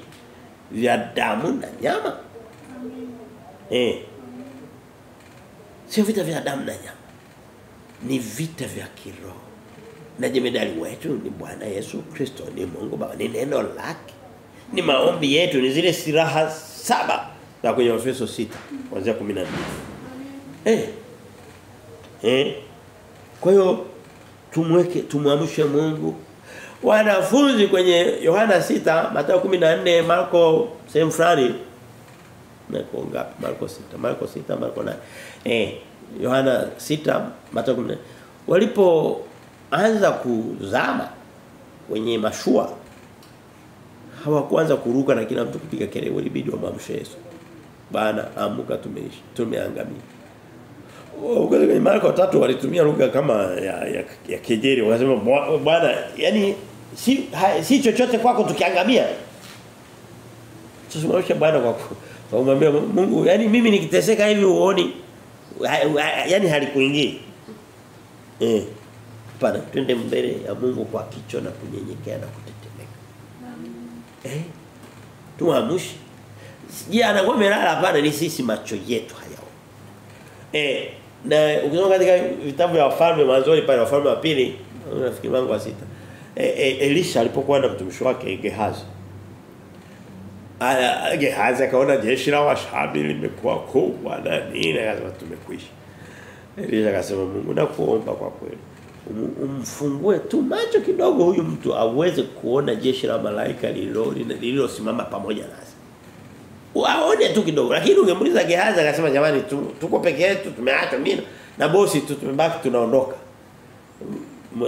Vya damu na nyama. Sio vita vya damu na nyama. Ni vita vya kiroho. Na jemedali wetu ni Bwana Yesu Kristo, ni Mungu Baba, ni neno lake. Ni maombi yetu, ni zile silaha 7 za kwenye Efeso 6 kuanzia 14. Kwa hiyo tumwamshe Mungu. Wanafunzi kwenye Yohana 6, Mathayo 14, Marko sehemu fulani. Marko ngapi? Marko 6, Marko 9. Yohana 6, Mathayo 14. Walipoanza kuzama kwenye mashua hawakuanza kuruka na kila mtu kupiga kelele, ilibidi wamwamshe Yesu. Bwana amuka tumeangamia. Kwenye Marko 3 walitumia lugha kama ya kejeli, wakasema Bwana yani si chochote kwako tukiangamia. Tusimamisha Bwana kwako. Kumwambia Mungu yani mimi nikiteseka hivi uone yani halikuingia. Pana twende mbele ya Mungu kwa kicho na kunyenyekea na kutetemeka. Tuamshe. Je, anakuwa melala hapana ni sisi macho yetu hayao. Na ukisoma katika vitabu vya wafalme mwanzoni pale wafalme wa pili nafikiri mlango wa 6. Elisha alipokuwa na mtumishi wake Gehazi. Gehazi akaona jeshi la Washabi limekuwa kubwa na nini akasema tumekwisha. Elisha akasema Mungu nakuomba kwa kweli umfungue tu macho kidogo huyu mtu aweze kuona jeshi la malaika lililosimama pamoja nasi. Waone tu kidogo lakini ungemuuliza Gehazi akasema jamani tuko peke yetu tumeacha mimi na bosi tu tumebaki tunaondoka.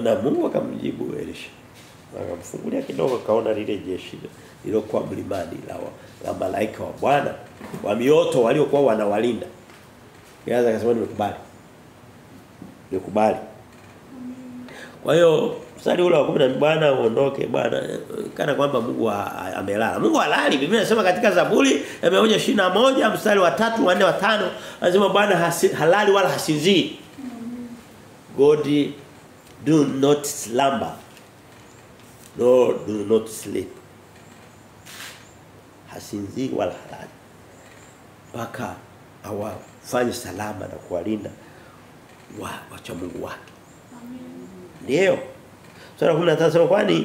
Na Mungu akamjibu Elisha. Akamfungulia kidogo kaona lile jeshi lilokuwa mlimani la malaika wa Bwana wa mioto waliokuwa wanawalinda. Gehazi akasema nimekubali. Kwa hiyo mstari ule wa 10 Bwana uondoke Bwana kana kwamba Mungu amelala. Mungu halali. Biblia inasema katika Zaburi 121 mstari wa 3, wa 4, wa 5 anasema Bwana halali wala hasinzii. God do not slumber. No, do not sleep. Hasinzii wala halali. Paka awafanye salama na kuwalinda wacha Mungu wake. Ndio. Sura 15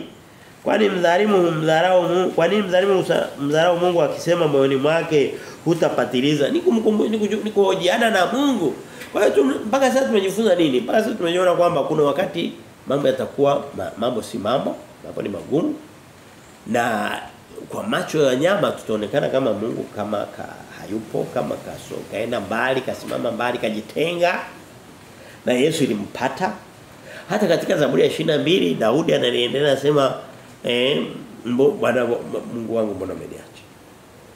kwani mdhalimu humdharau Mungu? Kwa nini mdhalimu mdharau Mungu akisema moyoni mwake hutapatiliza? Ni kuhojiana na Mungu. Kwa hiyo mpaka sasa tumejifunza nini? Mpaka sasa tumejiona kwamba kuna wakati mambo yatakuwa mambo si mambo ni magumu na kwa macho ya nyama tutaonekana kama Mungu kama hayupo kama kaenda mbali kasimama mbali kajitenga na Yesu ilimpata hata katika Zaburi ya 22 Daudi anaendelea anasema Bwana Mungu wangu mbona umeniacha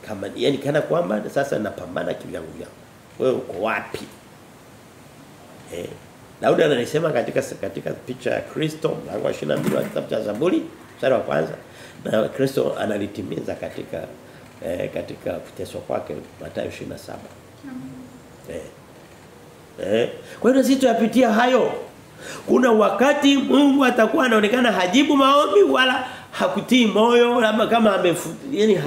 kama yani kana kwamba sasa napambana kivyangu vyangu wewe uko wapi Daudi anasema katika picha ya Kristo mlango wa 22 wa kitabu cha Zaburi mstari wa kwanza na Kristo analitimiza katika kuteswa kwake Mathayo 27. Kwa hiyo sisi tuyapitia hayo. Kuna wakati Mungu atakuwa anaonekana hajibu maombi wala hakutii moyo ama kama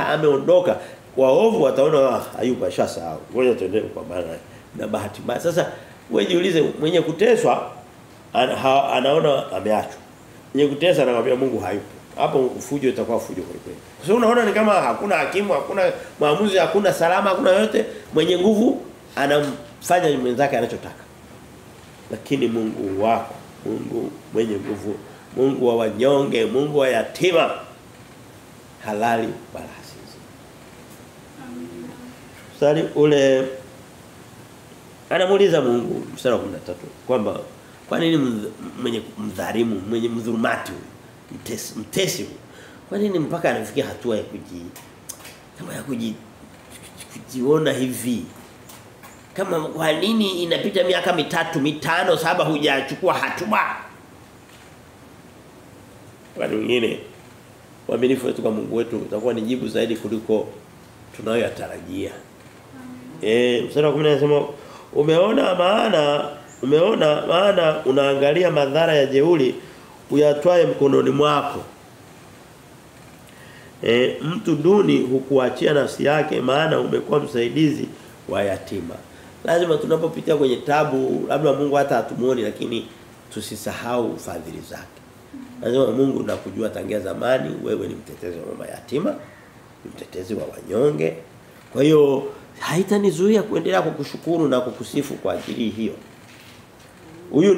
ameondoka. Waovu wataona hayupo ashasahau. Ngoja tuendelee kwa maana na bahati mbaya. Sasa wewe jiulize mwenye kuteswa anaona ameachwa. Mwenye kuteswa anamwambia Mungu hayupo. Hapo fujo itakuwa fujo kweli kweli. Kwa sababu unaona ni kama hakuna hakimu, hakuna maamuzi, hakuna salama, hakuna yote, mwenye nguvu anamfanya mwenzake anachotaka. Lakini Mungu wako, Mungu mwenye nguvu, Mungu wa wanyonge, Mungu wa yatima halali wala hasizi. Sali ule anamuuliza Mungu mstari wa 13 kwamba kwa nini mwenye mdhalimu, mwenye mdhulumati mtesi kwa nini mpaka anafikia hatua ya kujiona hivi kama kwa nini inapita miaka 3 5 7 hujachukua hatua kwa wengine waaminifu wetu kwa Mungu wetu utakuwa ni jibu zaidi kuliko tunayotarajia mstari wa 10 anasema umeona maana unaangalia madhara ya jeuri uyatwae mkononi mwako. Mtu duni hukuachia nafsi yake maana umekuwa msaidizi wa yatima. Lazima tunapopitia kwenye tabu labda Mungu hata hatumuoni lakini tusisahau fadhili zake. Lazima Mungu nakujua tangia zamani wewe ni mtetezi wa mama yatima, ni mtetezi wa wanyonge. Kwa hiyo haitanizuia kuendelea kukushukuru na kukusifu kwa ajili hiyo. Huyu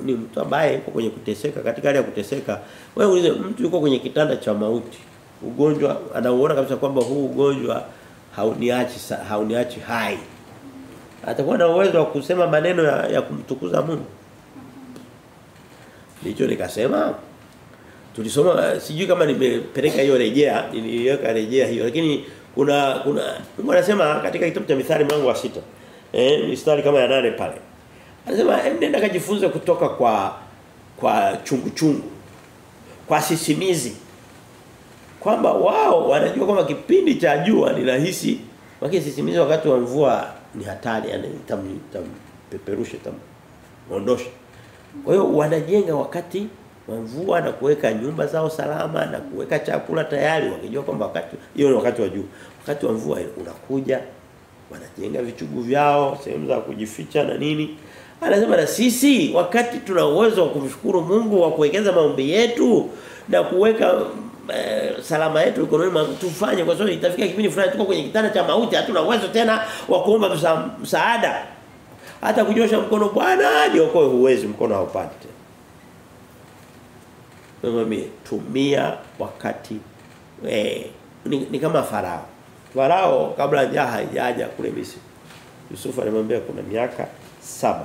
ni mtu ambaye yuko kwenye kuteseka katika hali ya kuteseka wewe ulize mtu yuko kwenye kitanda cha mauti ugonjwa anauona kabisa kwamba huu ugonjwa hauniachi hai atakuwa na uwezo wa kusema maneno ya kumtukuza Mungu ndicho nikasema tulisoma sijui kama nimepeleka hiyo rejea niliweka rejea hiyo lakini kuna Mungu anasema katika kitabu cha Mithali mlango wa 6 mistari kama ya 8 pale anasema nenda kajifunze kutoka kwa chungu kwa sisimizi kwamba wao wanajua kwamba kipindi cha jua ni rahisi wakati sisimizi wakati wa mvua ni hatari yani tampeperusha ondosha kwa hiyo wanajenga wakati wa mvua na kuweka nyumba zao salama na kuweka chakula tayari wakijua kwamba wakati hiyo ni wakati wa jua wakati wa mvua unakuja wanajenga vichugu vyao sehemu za kujificha na nini anasema na sisi wakati tuna uwezo wa kumshukuru Mungu wa kuwekeza maombi yetu na kuweka salama yetu mikononi tufanye kwa sababu itafika kipindi fulani tuko kwenye kitanda cha mauti hatuna uwezo tena wa kuomba msaada hata kunyosha mkono Bwana niokoe huwezi mkono haupati tena mimi tumia wakati ni kama Farao kabla njaa haijaja kule Misri Yusufu alimwambia kuna miaka 7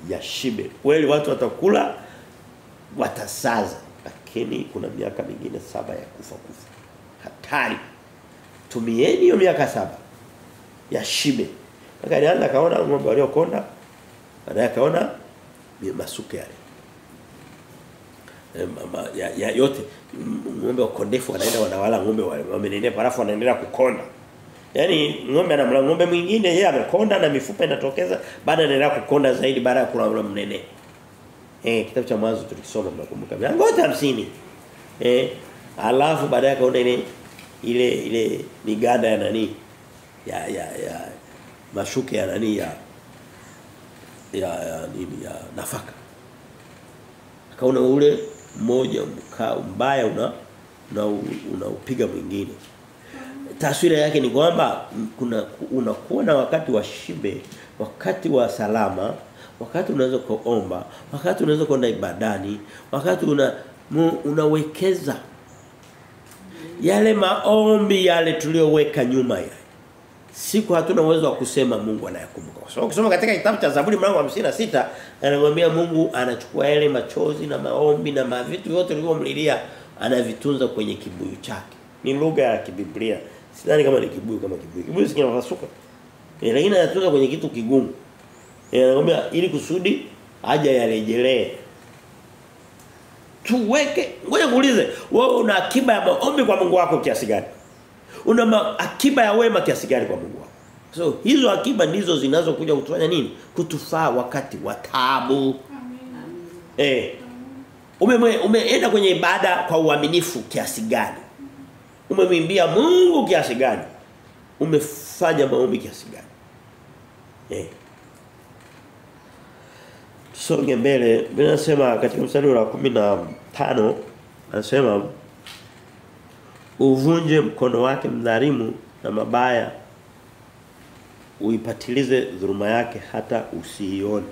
ya shibe kweli watu watakula watasaza lakini kuna miaka mingine 7 ya kufa hatari tumieni hiyo miaka 7 ya shibe akaanza kaona ng'ombe waliokonda baadaye akaona masuke yale ya yote ng'ombe wakondefu wanaenda wanawala ng'ombe wamenenepa alafu wanaendelea kukonda yani ng'ombe ana ng'ombe mwingine yeye amekonda na mifupa inatokeza baada anaendelea kukonda zaidi baada ya kula mnene kitabu cha mwanzo tulikisoma mnakumbuka milango 50 alafu baadaye akaona ile miganda ya nani ya mashuke ya nani ya nini ya nafaka akaona ule mmoja mbaya unaupiga mwingine taswira yake ni kwamba unakuwa na wakati wa shibe wakati wa salama wakati unaweza kuomba, wakati unaweza kwenda ibadani, wakati unawekeza yale maombi yale tuliyoweka nyuma ya siku hatuna uwezo wa kusema Mungu anayakumbuka. Kwa sababu ukisoma katika kitabu cha Zaburi mlango wa 56 anamwambia Mungu anachukua yale machozi na maombi na vitu vyote vilivyomlilia anavitunza kwenye kibuyu chake. Ni lugha ya kibiblia. Sidhani kama ni kibuyu kama kibuyu. Kibuyu si kinapasuka. Lakini anatunza kwenye kitu kigumu. Anamwambia ili kusudi haja yarejelee. Tuweke, ngoja kuulize, wewe una akiba ya maombi kwa Mungu wako kiasi gani? Una akiba ya wema kiasi gani kwa Mungu wako? So hizo akiba ndizo zinazokuja kutufanya nini? Kutufaa wakati wa taabu. Umeenda kwenye ibada kwa uaminifu kiasi gani? Umemwimbia Mungu kiasi gani? Umefanya maombi kiasi gani? Tusonge mbele. Ninasema katika mstari wa 15 anasema uvunje mkono wake mdhalimu na mabaya uipatilize dhuluma yake hata usiione.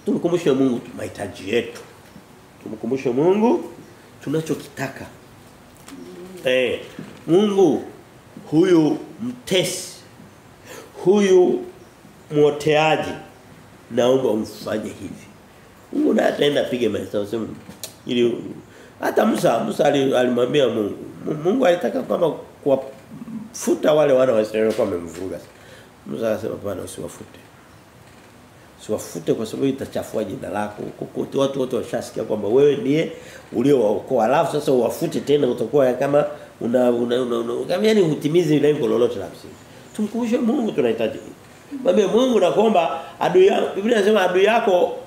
Tumkumbushe Mungu mahitaji yetu. Tumkumbushe Mungu tunachokitaka. Mungu huyu mtesi, huyu mwoteaji naomba umfanye hivi. Mungu naye ataenda pige mahesabu sema ili hata Musa alimwambia Mungu alitaka kama kuwafuta wale wana wa Israeli kwa wamemvuruga. Musa akasema bwana usiwafute. Usiwafute kwa sababu itachafua jina lako. Kokote watu wote washasikia kwamba wewe ndiye uliowaokoa. Alafu sasa uwafute tena utakuwa kama kama yani hutimizi lengo lolote la msingi. Tumkumbushe Mungu tunahitaji. Mwambie Mungu nakuomba adui yako. Biblia inasema adui yako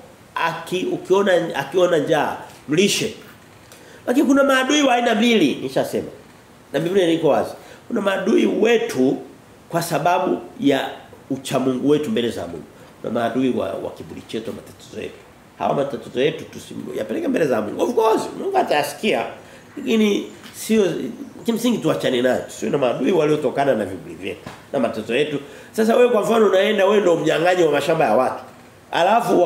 akiona njaa mlishe. Lakini kuna maadui wa aina mbili nishasema. Na Biblia iko wazi. Kuna maadui wetu kwa sababu ya uchamungu wetu mbele za Mungu. Kuna maadui wa kiburi chetu na matatizo yetu. Hawa matatizo yetu tusiyapeleke mbele za Mungu. Of course, Mungu atasikia. Lakini sio kimsingi tuachane nayo. Sio na maadui waliotokana na viburi vyetu na matatizo yetu. Sasa wewe kwa mfano unaenda wewe ndio mnyang'anyi wa mashamba ya watu. Alafu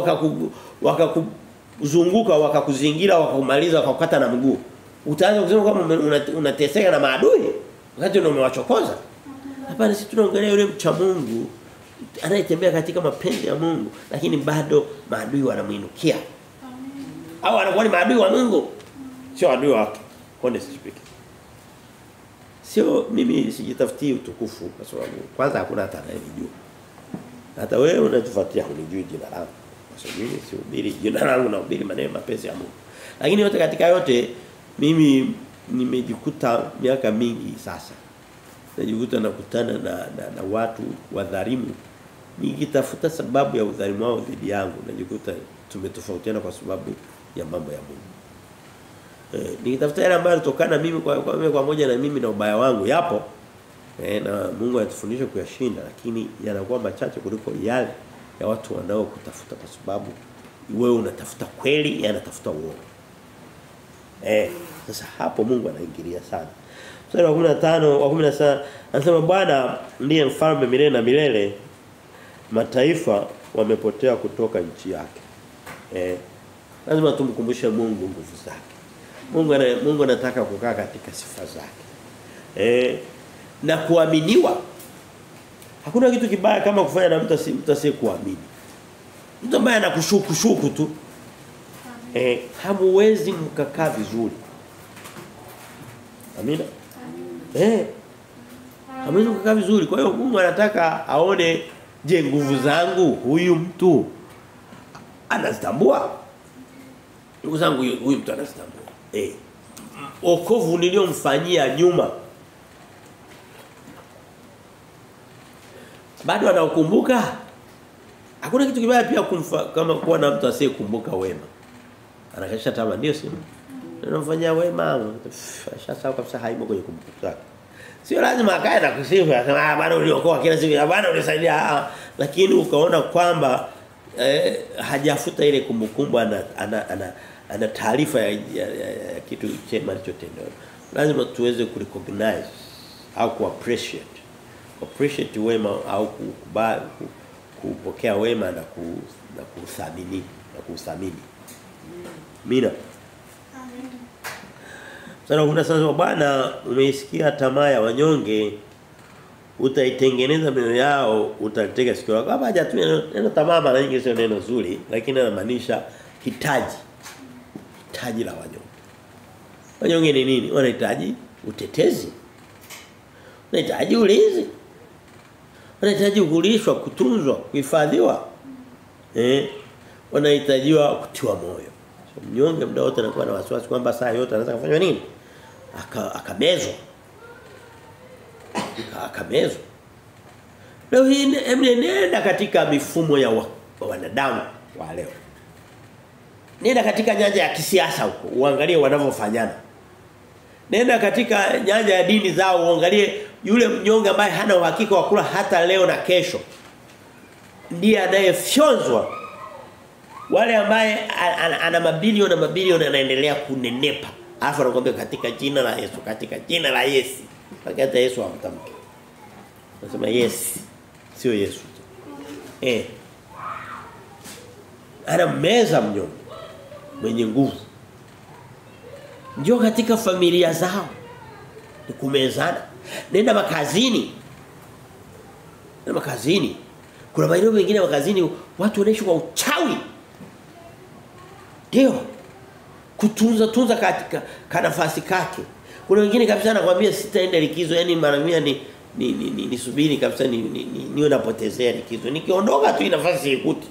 wakakuzunguka, wakakuzingira, wakakumaliza, wakakukata na mguu. Utaanza kusema kama unateseka na maadui wakati ndio umewachokoza. Hapana, sisi tunaongelea yule mcha Mungu anayetembea katika mapenzi ya Mungu lakini bado maadui wanamuinukia. Au anakuwa ni maadui wa Mungu. Sio adui wake. Honestly speaking. Sio mimi sijitafutii utukufu kwa sababu kwanza hakuna hata anayejua. Hata wewe unatufuatia unijui jina langu. Kwa sababu mimi sihubiri jina langu nahubiri maneno mapenzi ya Mungu. Lakini yote katika yote mimi nimejikuta miaka mingi sasa. Najikuta nakutana na watu wadhalimu. Nikitafuta sababu ya udhalimu wao dhidi yangu najikuta tumetofautiana kwa sababu ya mambo ya Mungu. Nikitafuta yale ambayo yanatokana mimi kwa moja na mimi na ubaya wangu yapo. Na Mungu anatufundisha kuyashinda lakini yanakuwa machache kuliko yale ya watu wanaokutafuta kwa sababu wewe unatafuta kweli yanatafuta uongo. Sasa hapo Mungu anaingilia sana. Mstari wa 15 wa 17 anasema Bwana ndiye mfalme milele na milele, mataifa wamepotea kutoka nchi yake. Lazima tumkumbushe Mungu nguvu zake. Mungu anataka kukaa katika sifa zake. Na kuaminiwa. Hakuna kitu kibaya kama kufanya na mtu asiyekuamini. Mtu ambaye anakushuku tu. Hamuwezi mkakaa vizuri. Amina. Hamwezi mkakaa vizuri. Kwa hiyo Mungu anataka aone je nguvu zangu huyu mtu anazitambua. Nguvu zangu huyu mtu anazitambua. Wokovu niliomfanyia nyuma bado anakumbuka. Hakuna kitu kibaya pia kama kuwa na mtu asiyekumbuka wema. Anakesha tamaa ndio sio. Anamfanyia wema, ashasahau kabisa haimo kwenye kumbukumbu zake. Sio lazima akae na kusifu asema bwana uliokoa kila siku, bwana ulisaidia, lakini ukaona kwamba hajafuta ile kumbukumbu ana taarifa ya kitu chema alichotenda. Lazima tuweze kurecognize au kuappreciate wema au kupokea wema na kuthamini na kuthamini. Amina. Sana kuna sasa Bwana umeisikia tamaa ya wanyonge utaitengeneza mioyo yao utalitega sikio lako. Hapa haja tu neno tamaa mara nyingi sio neno zuri lakini inamaanisha hitaji la wanyonge. Wanyonge ni nini? Wanahitaji utetezi. Wanahitaji ulinzi. Wanahitaji kulishwa, kutunzwa, kuhifadhiwa. Wanahitajiwa kutiwa moyo. So, mnyonge muda wote anakuwa na wasiwasi kwamba saa yote anaweza kufanya nini? Akamezwa. Akamezwa. Leo hii nenda katika mifumo ya wanadamu wa leo. Nenda katika nyanja ya kisiasa huko, uangalie wanavyofanyana. Nenda katika nyanja ya dini zao, uangalie yule mnyonge ambaye hana uhakika wa kula hata leo na kesho. Ndiye anayefyonzwa. Wale ambaye ana mabilioni anaendelea kunenepa. Alafu anakuambia katika jina la Yesu, katika jina la Yesu. Wakati Yesu hamtamki. Anasema yes, sio Yesu. Ana meza mnyonge mwenye nguvu. Njoo katika familia zao. Ni kumezana. Nenda makazini. Nenda makazini. Kuna maeneo mengine makazini watu wanaishi kwa uchawi. Ndio. Kutunza katika nafasi kake. Kuna wengine kabisa anakuambia sitaenda likizo, yani mara mia nisubiri kabisa niwe napotezea likizo. Nikiondoka tu nafasi ikuti.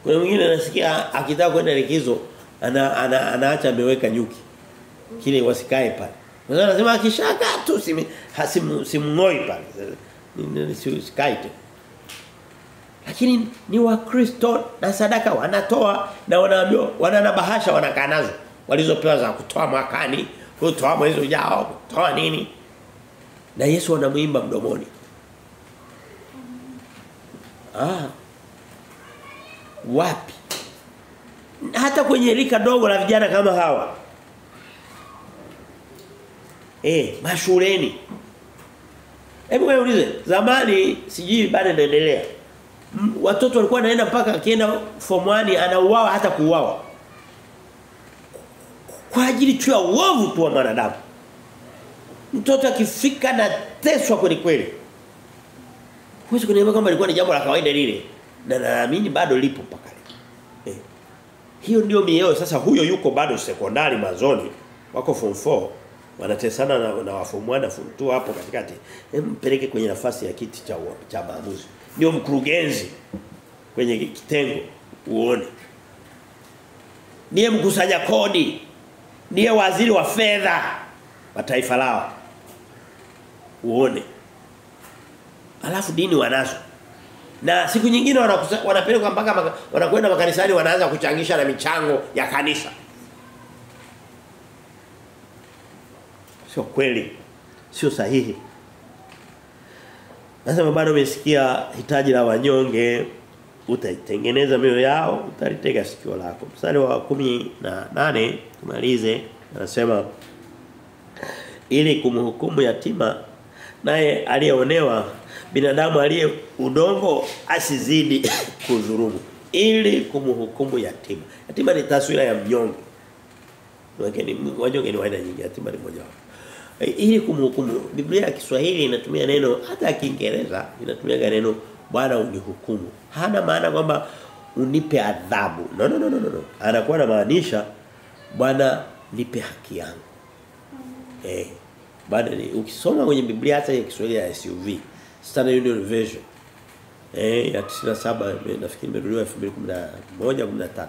Kuna mwingine anasikia akitaka kwenda likizo anaacha ameweka nyuki. Kile wasikae pale. Sasa anasema akishaka tu simngoi pale. Ni sikae tu. Lakini ni Wakristo na sadaka wanatoa na wanaambiwa wanana bahasha wanakaa nazo walizopewa za kutoa mwakani, kutoa mwezi ujao, kutoa nini. Na Yesu anamuimba mdomoni. Wapi? Hata kwenye rika dogo la vijana kama hawa. Mashuleni. Hebu wewe ulize, zamani sijui bado inaendelea. Watoto walikuwa wanaenda mpaka akienda form 1 anauawa hata kuuawa. Kwa ajili tu ya uovu tu wa wanadamu. Mtoto akifika na teswa kweli kweli. Huwezi kuniambia kwamba ilikuwa ni jambo la kawaida lile. Na naamini bado lipo mpaka leo. Hiyo ndio mioyo. Sasa huyo yuko bado sekondari mazoni, wako form 4, wanatesana na wa form 1 na form 2 hapo katikati. Mpeleke kwenye nafasi ya kiti cha maamuzi. Ndio mkurugenzi kwenye kitengo uone. Ndiye mkusanya kodi. Ndiye waziri wa fedha wa taifa lao. Uone. Alafu dini wanazo. Na siku nyingine wanapeleka mpaka wanakwenda makanisani wanaanza kuchangisha na michango ya kanisa. Sio kweli. Sio sahihi. Nasema bado umesikia hitaji la wanyonge, utaitengeneza mioyo yao, utalitega sikio lako. Mstari wa 18 tumalize, anasema ili kumhukumu yatima naye aliyeonewa, binadamu aliye udongo asizidi kudhulumu. Ili kumhukumu yatima. Yatima ni taswira ya mnyonge. Wanyonge ni aina nyingi, yatima ni moja wapo. Ili kumhukumu. Biblia ya Kiswahili inatumia neno, hata Kiingereza inatumia neno Bwana unihukumu. Hana maana kwamba unipe adhabu. No. Anakuwa anamaanisha Bwana nipe haki yangu. Bwana ni ukisoma kwenye Biblia hata ya Kiswahili ya SUV, Standard Union Version. Ya 97 nafikiri imerudiwa 2011 13.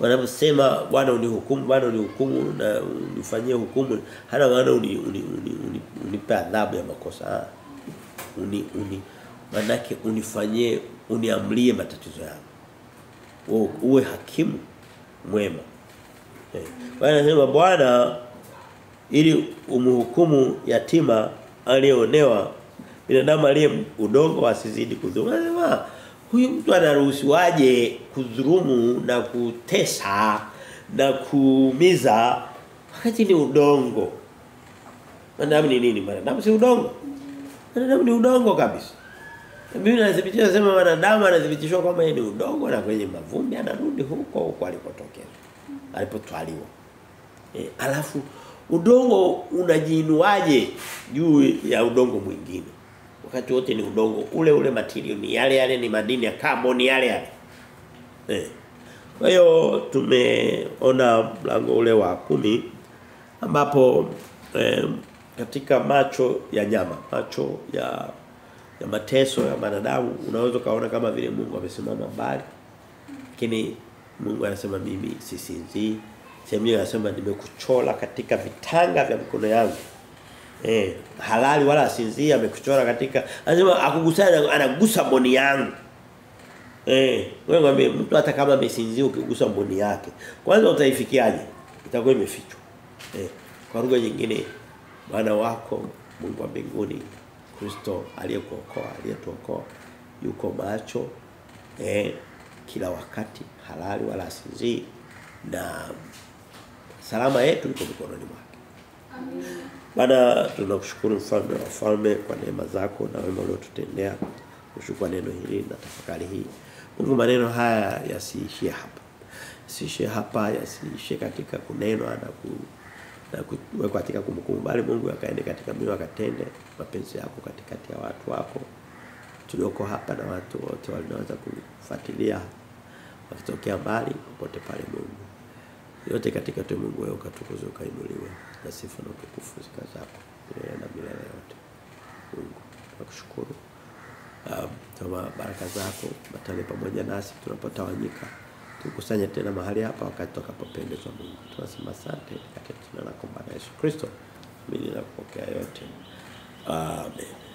Wanaposema Bwana unihukumu, Bwana unihukumu na unifanyie hukumu, hana maana unipe adhabu ya makosa. Manake unifanyie, uniamlie matatizo yangu. Uwe hakimu mwema. Bwana anasema Bwana ili umhukumu yatima aliyeonewa, binadamu aliye udongo asizidi kudhulumu. Huyu mtu anaruhusiwaje kudhulumu na kutesa na kuumiza wakati ni udongo? Wanadamu ni nini? Wanadamu si udongo. Wanadamu ni udongo kabisa. Biblia inathibitisha sema wanadamu anathibitishwa kwamba yeye ni udongo na kwenye mavumbi anarudi huko alikotokea. Alipotwaliwa. Alafu udongo unajiinuaje juu ya udongo mwingine? Wakati wote ni udongo ule material ni yale ni madini ya carbon yale. Kwa hiyo tumeona mlango ule wa 10 ambapo katika macho ya nyama, macho ya mateso ya wanadamu unaweza kaona kama vile Mungu amesimama mbali. Lakini Mungu anasema mimi sisinzii. Sehemu anasema nimekuchora katika vitanga vya mikono yangu. Halali wala asinzii amekuchora katika anasema akugusana anagusa mboni yangu. Wewe ngambie mtu hata kama amesinzia ukigusa mboni yake. Kwanza utaifikiaje? Itakuwa imefichwa. Kwa lugha nyingine Bwana wako Mungu wa mbinguni Kristo aliyetuokoa yuko macho kila wakati halali wala asinzii na salama yetu iko mikononi mwake. Amen. Bwana tunakushukuru mfalme wa wafalme kwa neema zako na wema uliotutendea. Kushukuru neno hili na tafakari hii. Mungu maneno haya yasiishie hapa. Yasiishie hapa, yasiishie katika kunenwa na kuwekwa katika kumbukumbu bali Mungu akaende katika mioyo akatende mapenzi yako katikati ya watu wako. Tulioko hapa na watu wote wanaweza kufuatilia wakitokea mbali popote pale Mungu. Yote katika tu Mungu wewe ukatukuzwe ukainuliwe na sifa na utukufu zako na milele yote. Mungu tunakushukuru. Tuma baraka zako batale pamoja nasi tunapotawanyika. Tukusanye tena mahali hapa wakati tutakapopendezwa Mungu. Tunasema asante katika jina lako Bwana Yesu Kristo. Mimi ninakupokea yote. Amen.